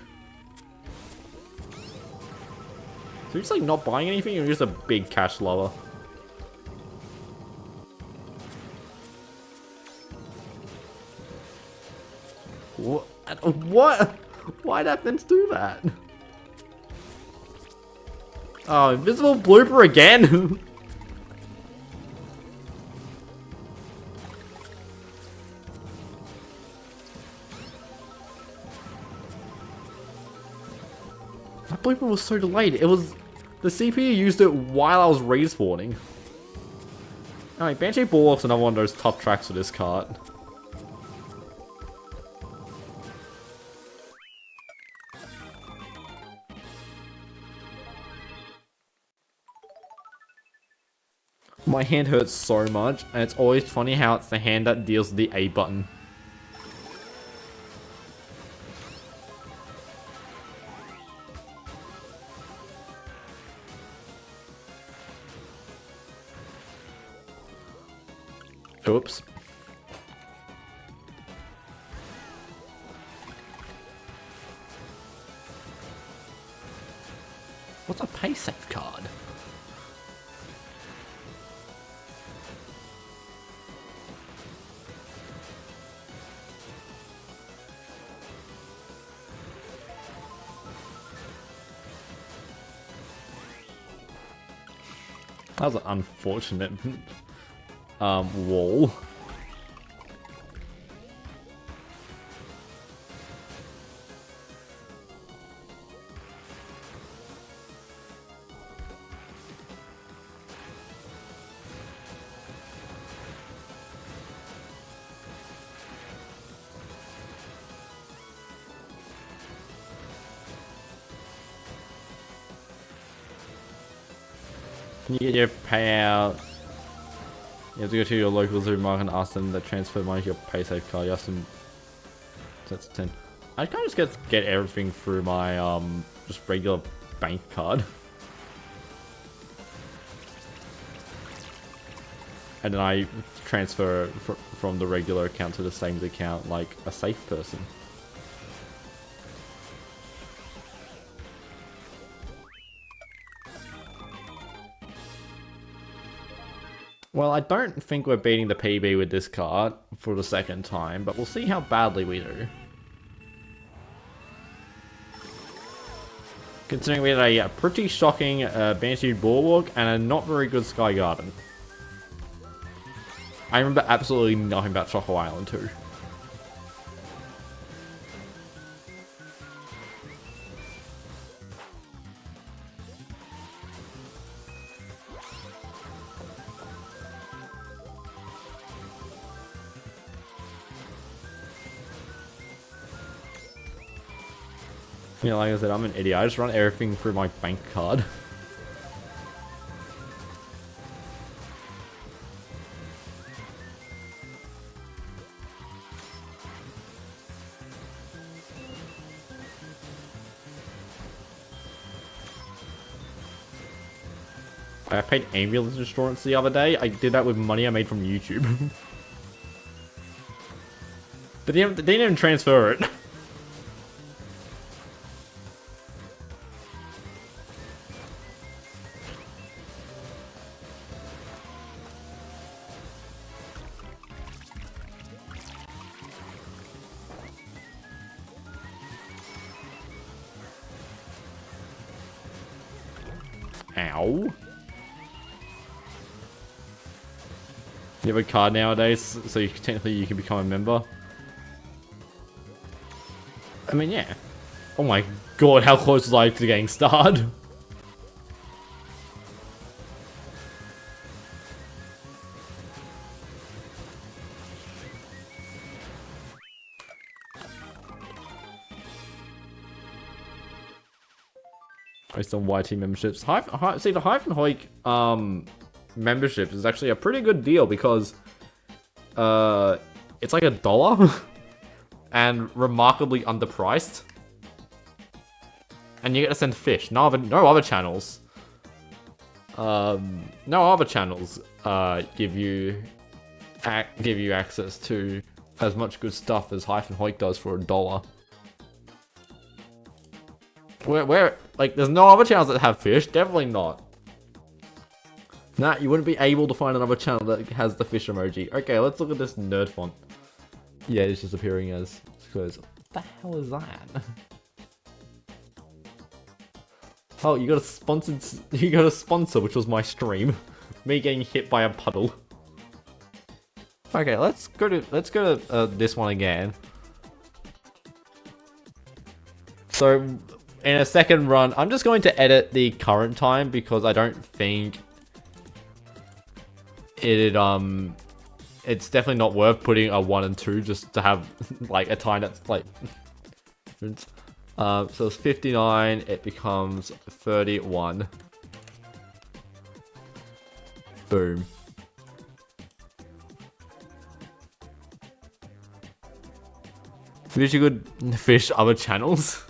you're just like not buying anything, or you're just a big cash lover? What? Why'd Athens do that? Oh, invisible blooper again? deployment was so delayed. It was... The CPU used it while I was respawning. Alright, Banshee Bulwark's another one of those tough tracks for this kart. My hand hurts so much, and it's always funny how it's the hand that deals with the A button. Oops. What's a pay safe card? That was an unfortunate wall. Can you get your payout? You have to go to your local supermarket and ask them to transfer money to your paysafe card. You ask them. That's 10. I kind of just get everything through my just regular bank card, and then I transfer from the regular account to the savings account like a safe person. Well, I don't think we're beating the PB with this card for the second time, but we'll see how badly we do. Considering we had a pretty shocking Banshee Bulwark and a not very good Sky Garden. I remember absolutely nothing about Choco Island 2. Yeah, like I said, I'm an idiot. I just run everything through my bank card. I paid ambulance insurance the other day. I did that with money I made from YouTube. They didn't even transfer it. Ow. You have a card nowadays, so technically you can become a member. I mean, yeah. Oh my god, how close was I to getting starred? Based on YT memberships. See, the Hyphen Hoik membership is actually a pretty good deal because it's like $1 and remarkably underpriced. And you get to send fish. No other channels. No other channels give you access to as much good stuff as Hyphen Hoik does for $1. Where, like, there's no other channels that have fish. Definitely not. Nah, you wouldn't be able to find another channel that has the fish emoji. Okay, let's look at this nerd font. Yeah, it's just appearing as because what the hell is that? Oh, you got a sponsor, which was my stream. Me getting hit by a puddle. Okay, let's go to this one again. So in a second run, I'm just going to edit the current time because I don't think it's definitely not worth putting a 1 and 2 just to have like a time that's like so it's 59, it becomes 31. Boom. Wish you could fish other channels.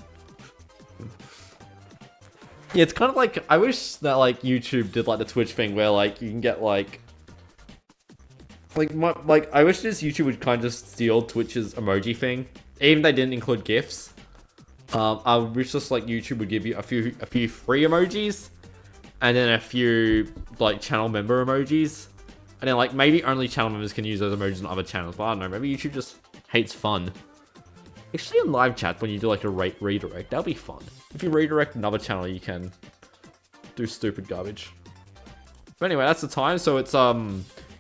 Yeah, it's kind of like, I wish that like YouTube did like the Twitch thing where like you can get like I wish this YouTube would kind of just steal Twitch's emoji thing, even if they didn't include GIFs. I wish just like YouTube would give you a few free emojis, and then a few like channel member emojis, and then like maybe only channel members can use those emojis on other channels. But I don't know, maybe YouTube just hates fun. Actually, in live chat when you do like a redirect, that'll be fun. If you redirect another channel, you can do stupid garbage. But anyway, that's the time. So it's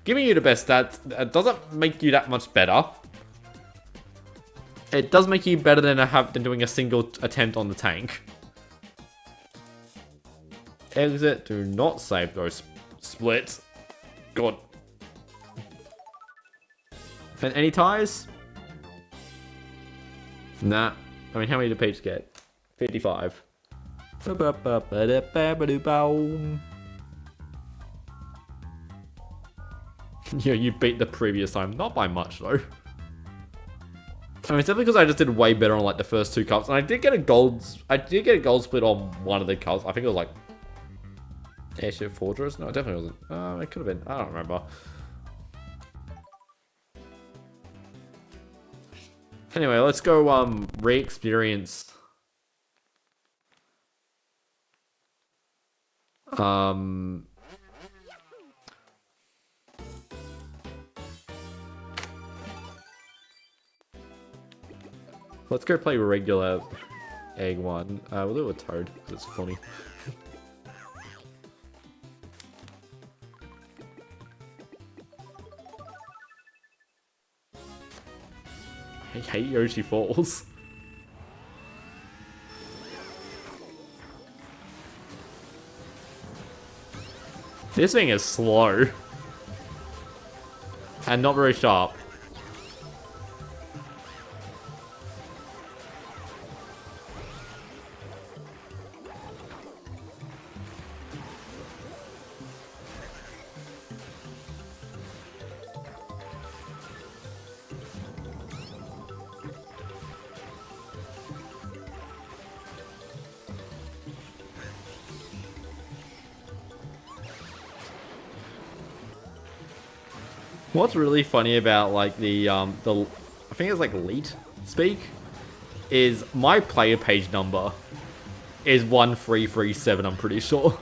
giving you the best stats. It doesn't make you that much better. It does make you better than doing a single attempt on the tank. Exit. Do not save those splits. God. And any ties? Nah. I mean, how many did Peach get? 55. Yeah, you beat the previous time. Not by much, though. I mean, it's definitely because I just did way better on, like, the first 2 cups. And I did get a gold split on one of the cups. I think it was, like, Airship Fortress? No, it definitely wasn't. It could have been. I don't remember. Anyway, let's go, re-experience. Let's go play regular egg one. We'll do it with Toad, because it's funny. I hate Yoshi Falls. This thing is slow. And not very sharp. What's really funny about like the I think it's like Elite speak is my player page number is 1337, I'm pretty sure.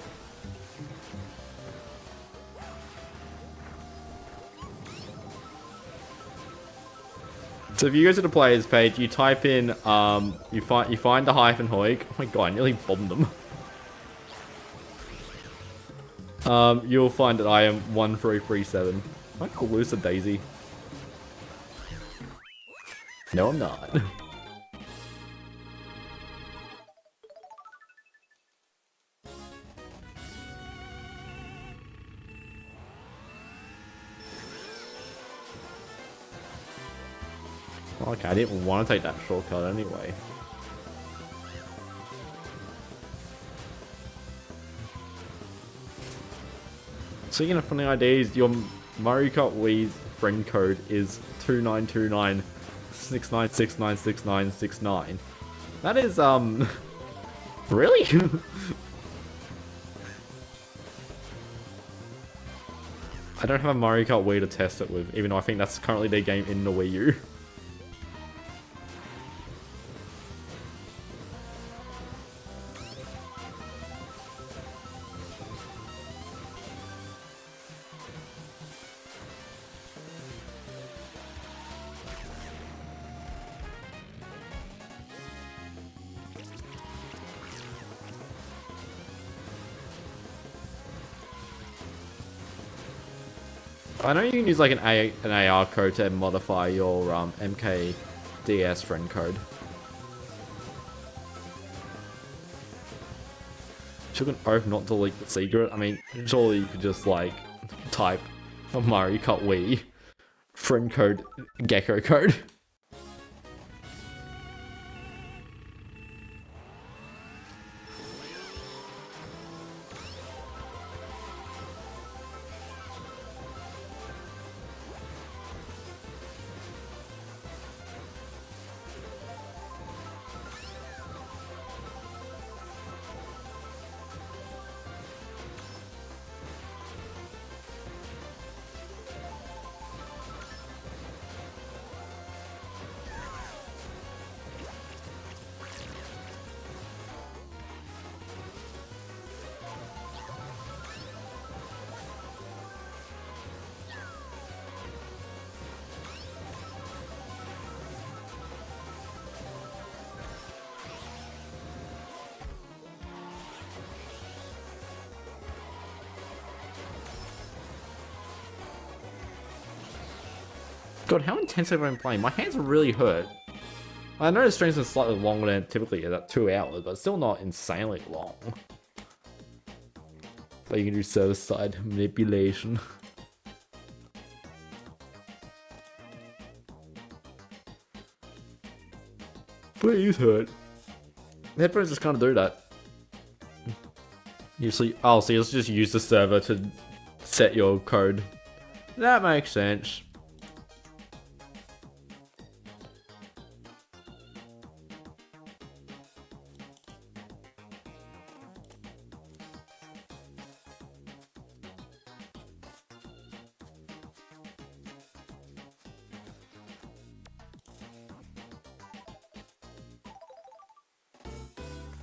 So if you go to the players page, you type in you find the Hyphen Hoik. Oh my god, I nearly bombed them. You'll find that I am 1337. Am I called Lucy Daisy? No, I'm not. Okay, I didn't want to take that shortcut anyway. Speaking of funny ideas, your Mario Kart Wii's friend code is 292969696969. That is, really? I don't have a Mario Kart Wii to test it with, even though I think that's currently their game in the Wii U. I know you can use like an AR code to modify your MKDS friend code. took an oath not to leak the secret. I mean, surely you could just like type a Mario Kart Wii friend code gecko code. God, how intense have I been playing? My hands are really hurt. I know the streams are slightly longer than typically, about 2 hours, but still not insanely long. So you can do server-side manipulation. Please hurt. The headphones just kind of do that. Usually, oh, so you'll just use the server to set your code. That makes sense.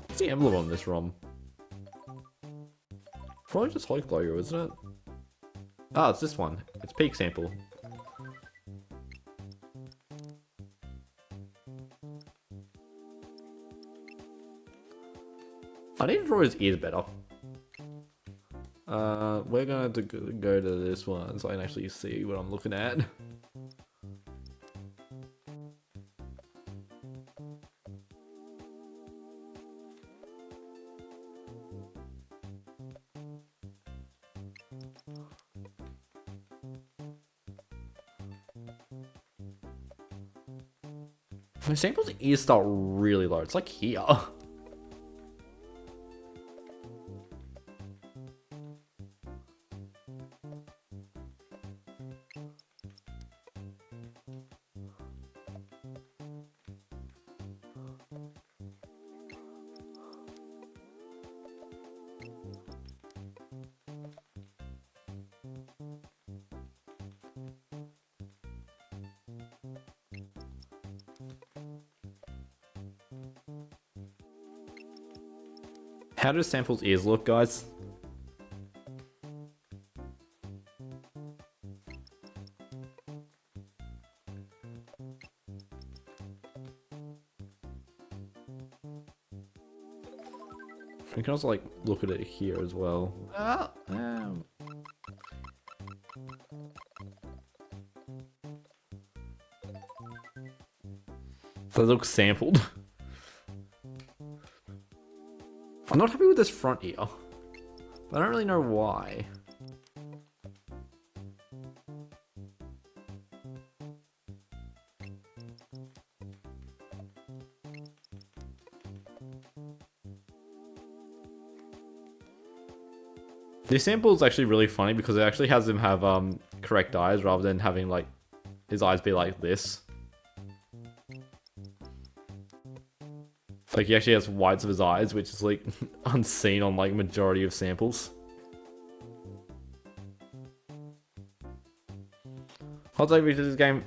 What's the emblem on this ROM? Probably just Hoik logo, isn't it? Ah, it's this one. It's peak sample. I need to draw his ears better. We're gonna have to go to this one so I can actually see what I'm looking at. My sample's ears start really low. It's like here. How do Sample's ears look, guys? We can also like look at it here as well. They look sampled. I'm not happy with this front ear. I don't really know why. This sample is actually really funny because it actually has him have correct eyes rather than having like his eyes be like this. Like he actually has whites of his eyes, which is like unseen on like majority of samples. Hot take, this game.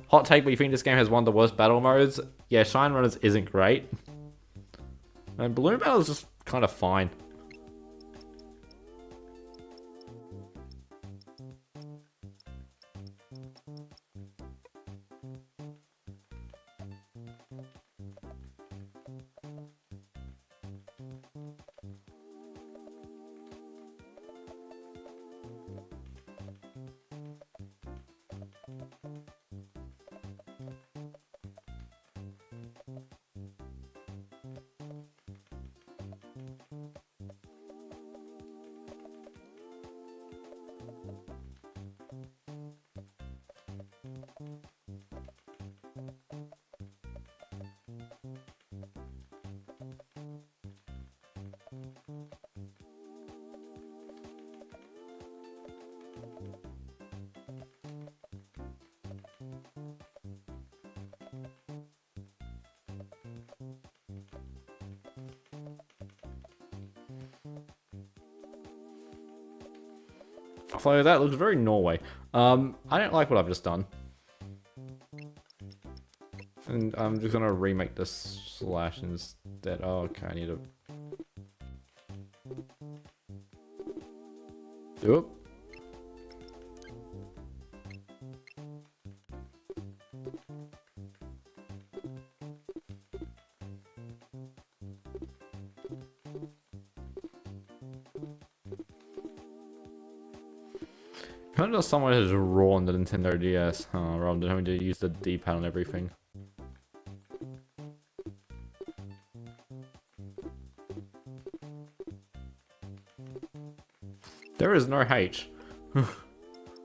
Hot take, but you think this game has one of the worst battle modes? Yeah, Shine Runners isn't great, and Balloon Battle is just kind of fine. So that looks very Norway. I don't like what I've just done. And I'm just gonna remake this slash instead. Oh, okay, I need to... Oop. Kind of someone has raw on the Nintendo DS, rather than having to use the D-pad on everything. There is no H.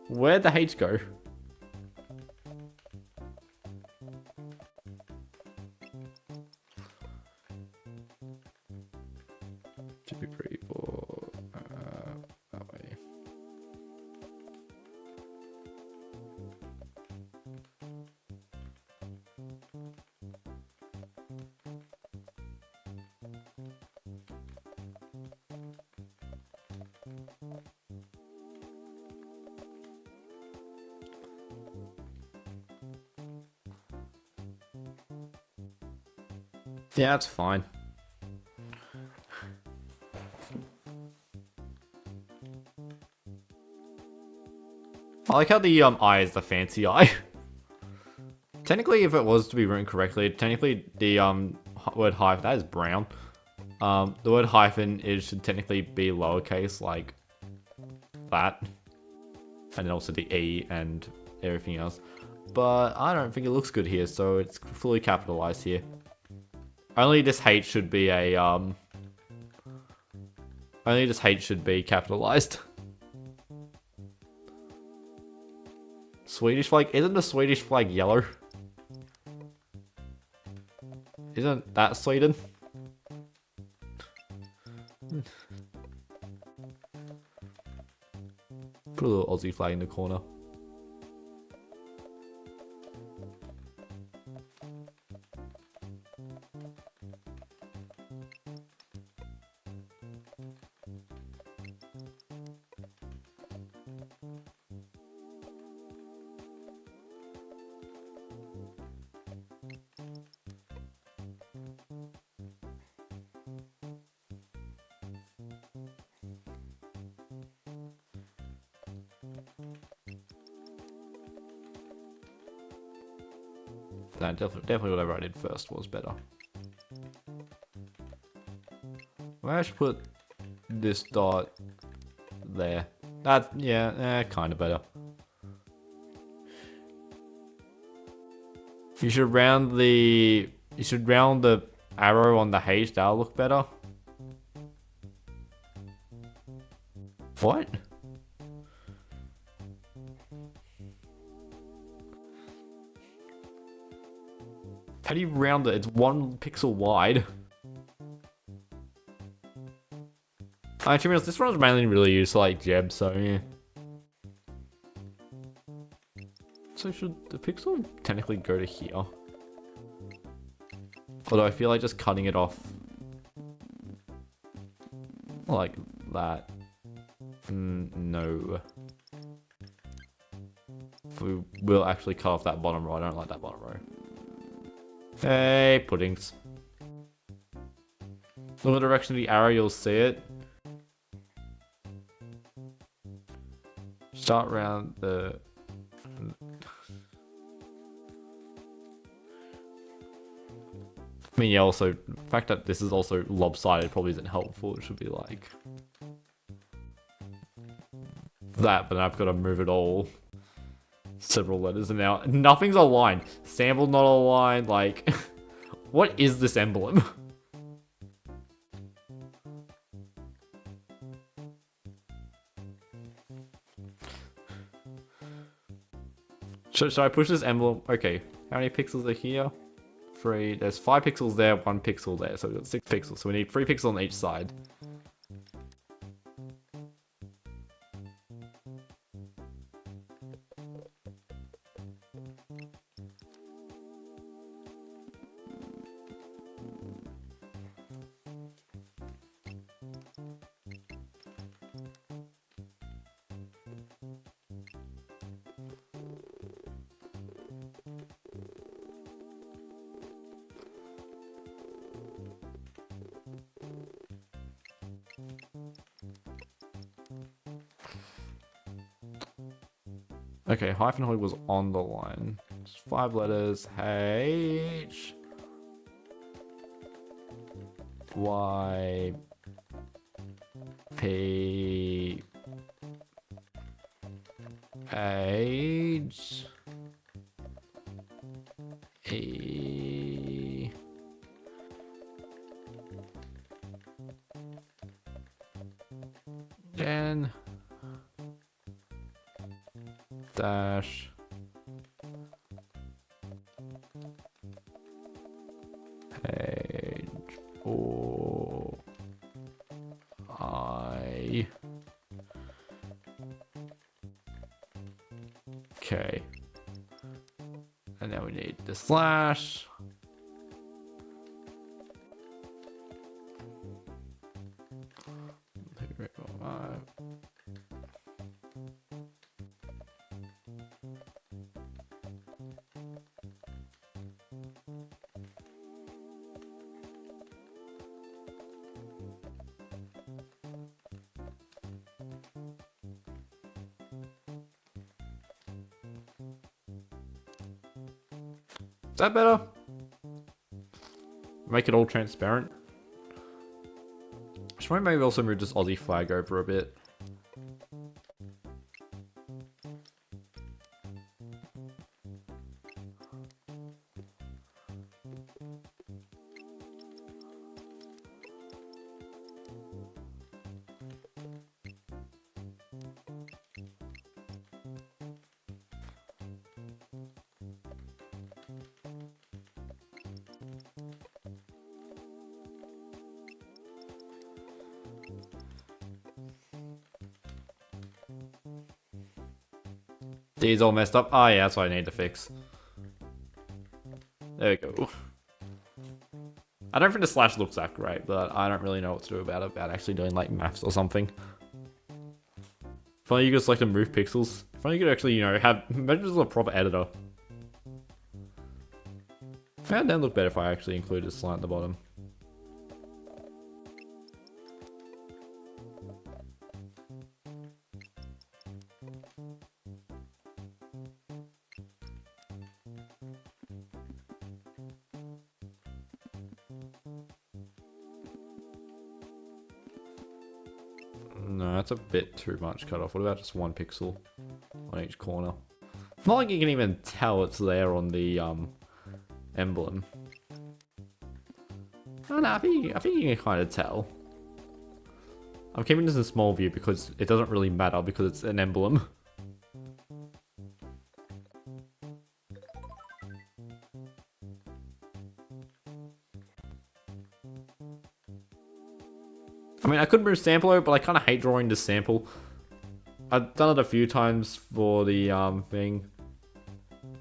Where'd the H go? 2, 3, 4. That way. Yeah, that's fine. I like how the eye is the fancy eye. Technically, if it was to be written correctly, technically the word hyphen, that is brown. The word hyphen should technically be lowercase, like that. And then also the E and everything else. But I don't think it looks good here, so it's fully capitalized here. Only this H should be a, only this H should be capitalized. Swedish flag? Isn't the Swedish flag yellow? Isn't that Sweden? Put a little Aussie flag in the corner. No, definitely whatever I did first was better. Well, I should put this dot there. That, yeah, kind of better. You should round the arrow on the H. That'll look better. What? How do you round it? It's 1 pixel wide. Actually, this one's mainly really used to like Jeb, so yeah. So should the pixel technically go to here? Although I feel like just cutting it off like that. No. We will actually cut off that bottom row. I don't like that bottom row. Hey, puddings. Look in the direction of the arrow, you'll see it. Start round the... I mean, yeah, also, the fact that this is also lopsided probably isn't helpful. It should be like... that, but I've got to move it all several letters, and now nothing's aligned. Sample not aligned, like... what is this emblem? Should I push this emblem? Okay, how many pixels are here? 3. There's 5 pixels there, 1 pixel there, so we've got 6 pixels. So we need 3 pixels on each side. Okay, Hyphen Hoik was on the line. Just 5 letters. H Y P H E N dash H O I. Okay. And then we need the slash. Is that better? Make it all transparent. Should we maybe also move this Aussie flag over a bit? These all messed up. Oh yeah, that's what I need to fix. There we go. I don't think the slash looks that great, but I don't really know what to do about it, about actually doing like maths or something. If only you could select and move pixels. If only you could actually, you know, have, imagine this is a proper editor. That'd then look better if I actually included a slant at the bottom. No, that's a bit too much cut off. What about just 1 pixel on each corner? Not like you can even tell it's there on the emblem. Oh no, I think you can kind of tell. I'm keeping this in small view because it doesn't really matter because it's an emblem. I mean, I could move sample over, but I kind of hate drawing the sample. I've done it a few times for the thing.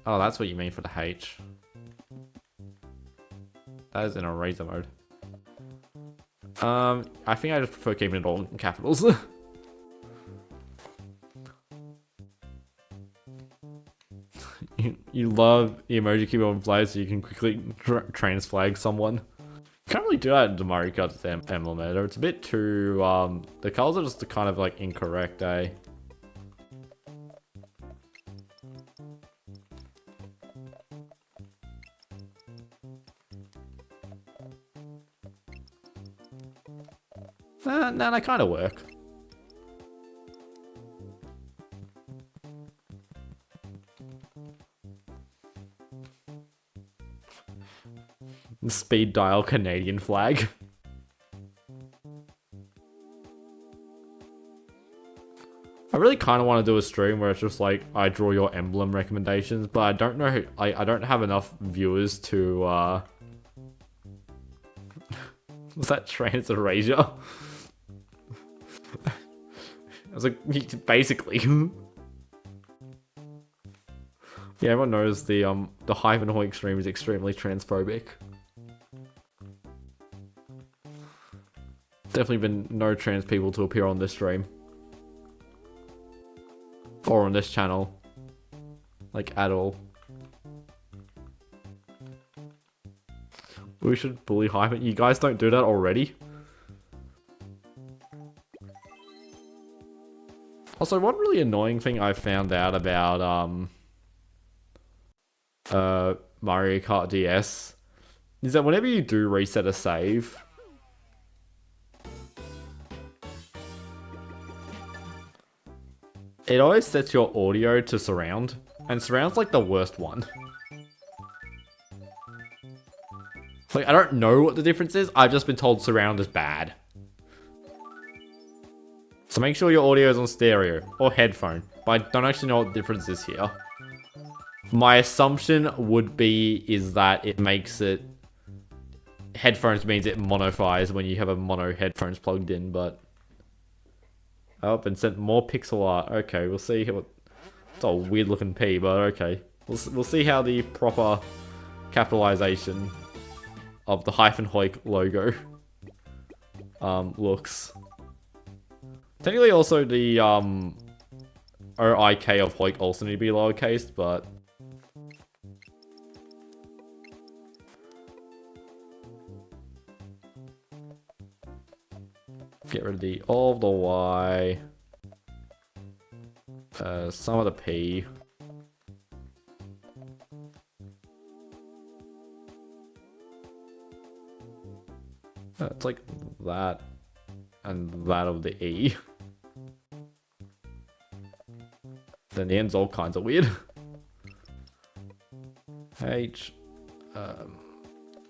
Oh, that's what you mean for the H. That is in eraser mode. I think I just prefer keeping it all in capitals. you love the emoji keyboard flag so you can quickly trans flag someone. Can't really do that in the Mario Kart emblem editor. It's a bit too, the colors are just kind of like incorrect, eh? Nah, they kind of work. Speed dial Canadian flag. I really kind of want to do a stream where it's just like I draw your emblem recommendations, but I don't know. I don't have enough viewers to. Was that trans erasure? I was like, basically. Yeah, everyone knows the Hyphen Hoik stream is extremely transphobic. Definitely been no trans people to appear on this stream. Or on this channel. Like, at all. We should bully Hyphen. You guys don't do that already? Also, one really annoying thing I found out about Mario Kart DS is that whenever you do reset a save, it always sets your audio to surround, and surround's like the worst one. Like, I don't know what the difference is, I've just been told surround is bad. So make sure your audio is on stereo or headphone, but I don't actually know what the difference is here. My assumption would be is that it makes it... Headphones means it monofies when you have a mono headphones plugged in, but... Oh, and sent more pixel art. Okay, we'll see what... It's a weird looking P, but okay. We'll see how the proper capitalization of the Hyphen Hoik logo looks. Technically also the OIK of Hoik also need to be lowercase, but... Get rid of the all of the Y. Some of the P. It's like that and that of the E. Then the end's all kinds of weird. H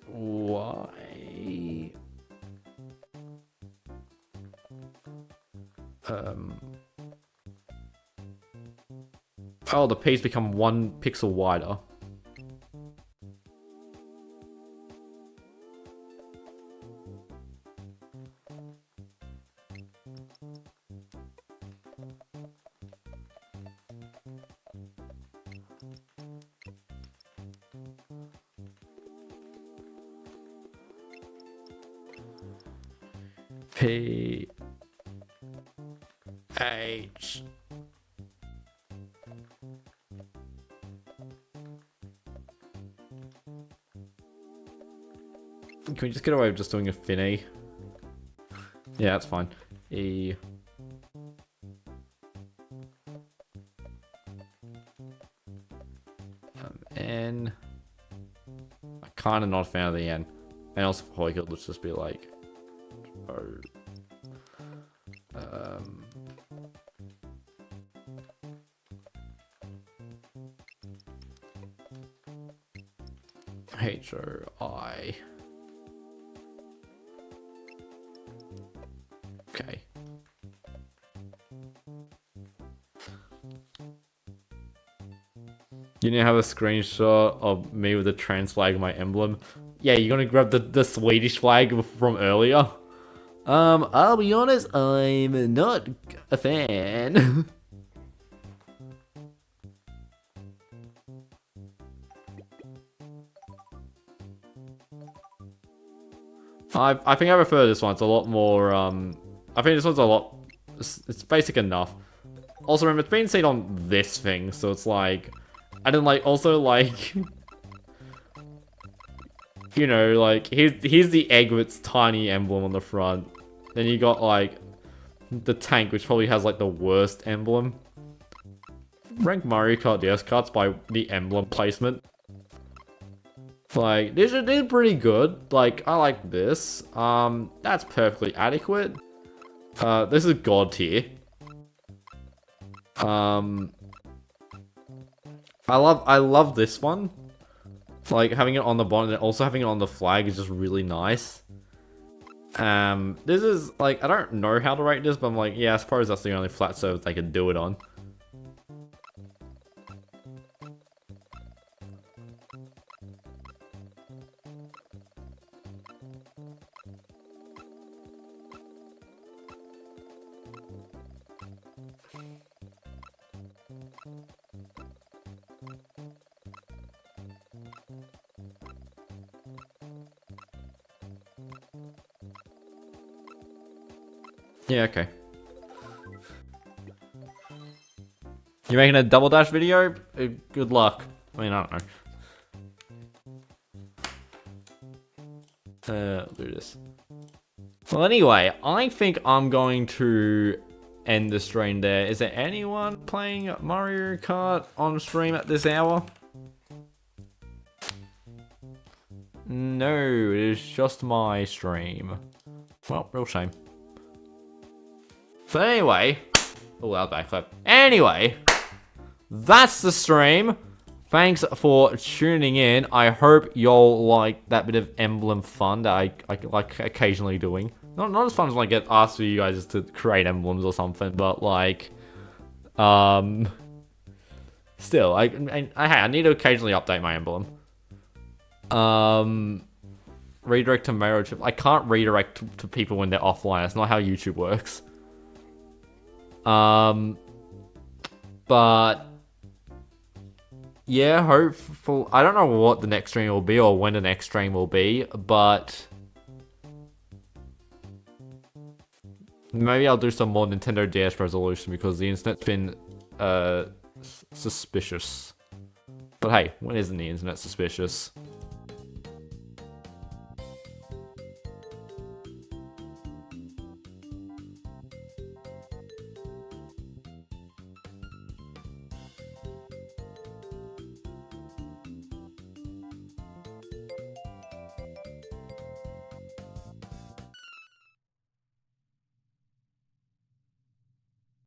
Y oh, the P's become 1 pixel wider. P H Can we just get away with just doing a finny? Yeah, that's fine. E N. I'm kind of not a fan of the N. And also for Hoik, let's just be like O. H-O-I. Okay. You need to have a screenshot of me with the trans flag of my emblem. Yeah, you're gonna grab the Swedish flag from earlier. I'll be honest, I'm not a fan. I think I prefer this one. It's a lot more, I think this one's a lot, it's basic enough. Also remember, it's been seen on this thing, so it's like, and then like, also like, you know, like, here's the egg with its tiny emblem on the front. Then you got like, the tank, which probably has like the worst emblem. Rank Mario Kart DS cards by the emblem placement. Like, these are pretty good. Like, I like this. That's perfectly adequate. This is God tier. I love this one. Like, having it on the bottom and also having it on the flag is just really nice. This is, like, I don't know how to rate this, but I'm like, yeah, I suppose that's the only flat surface they could do it on. Yeah, okay. You're making a double dash video? Good luck. I mean, I don't know. I'll do this. Well, anyway, I think I'm going to end the stream there. Is there anyone playing Mario Kart on stream at this hour? No, it is just my stream. Well, real shame. But anyway, oh, that was backflip. Anyway, that's the stream. Thanks for tuning in. I hope y'all like that bit of emblem fun that I like occasionally doing. Not as fun as when I get asked for you guys to create emblems or something, but like, still, I need to occasionally update my emblem. Redirect to Mario Chip. I can't redirect to people when they're offline. That's not how YouTube works. But yeah, hopeful. I don't know what the next stream will be or when the next stream will be, but maybe I'll do some more Nintendo DS resolution because the internet's been suspicious. But hey, when isn't the internet suspicious?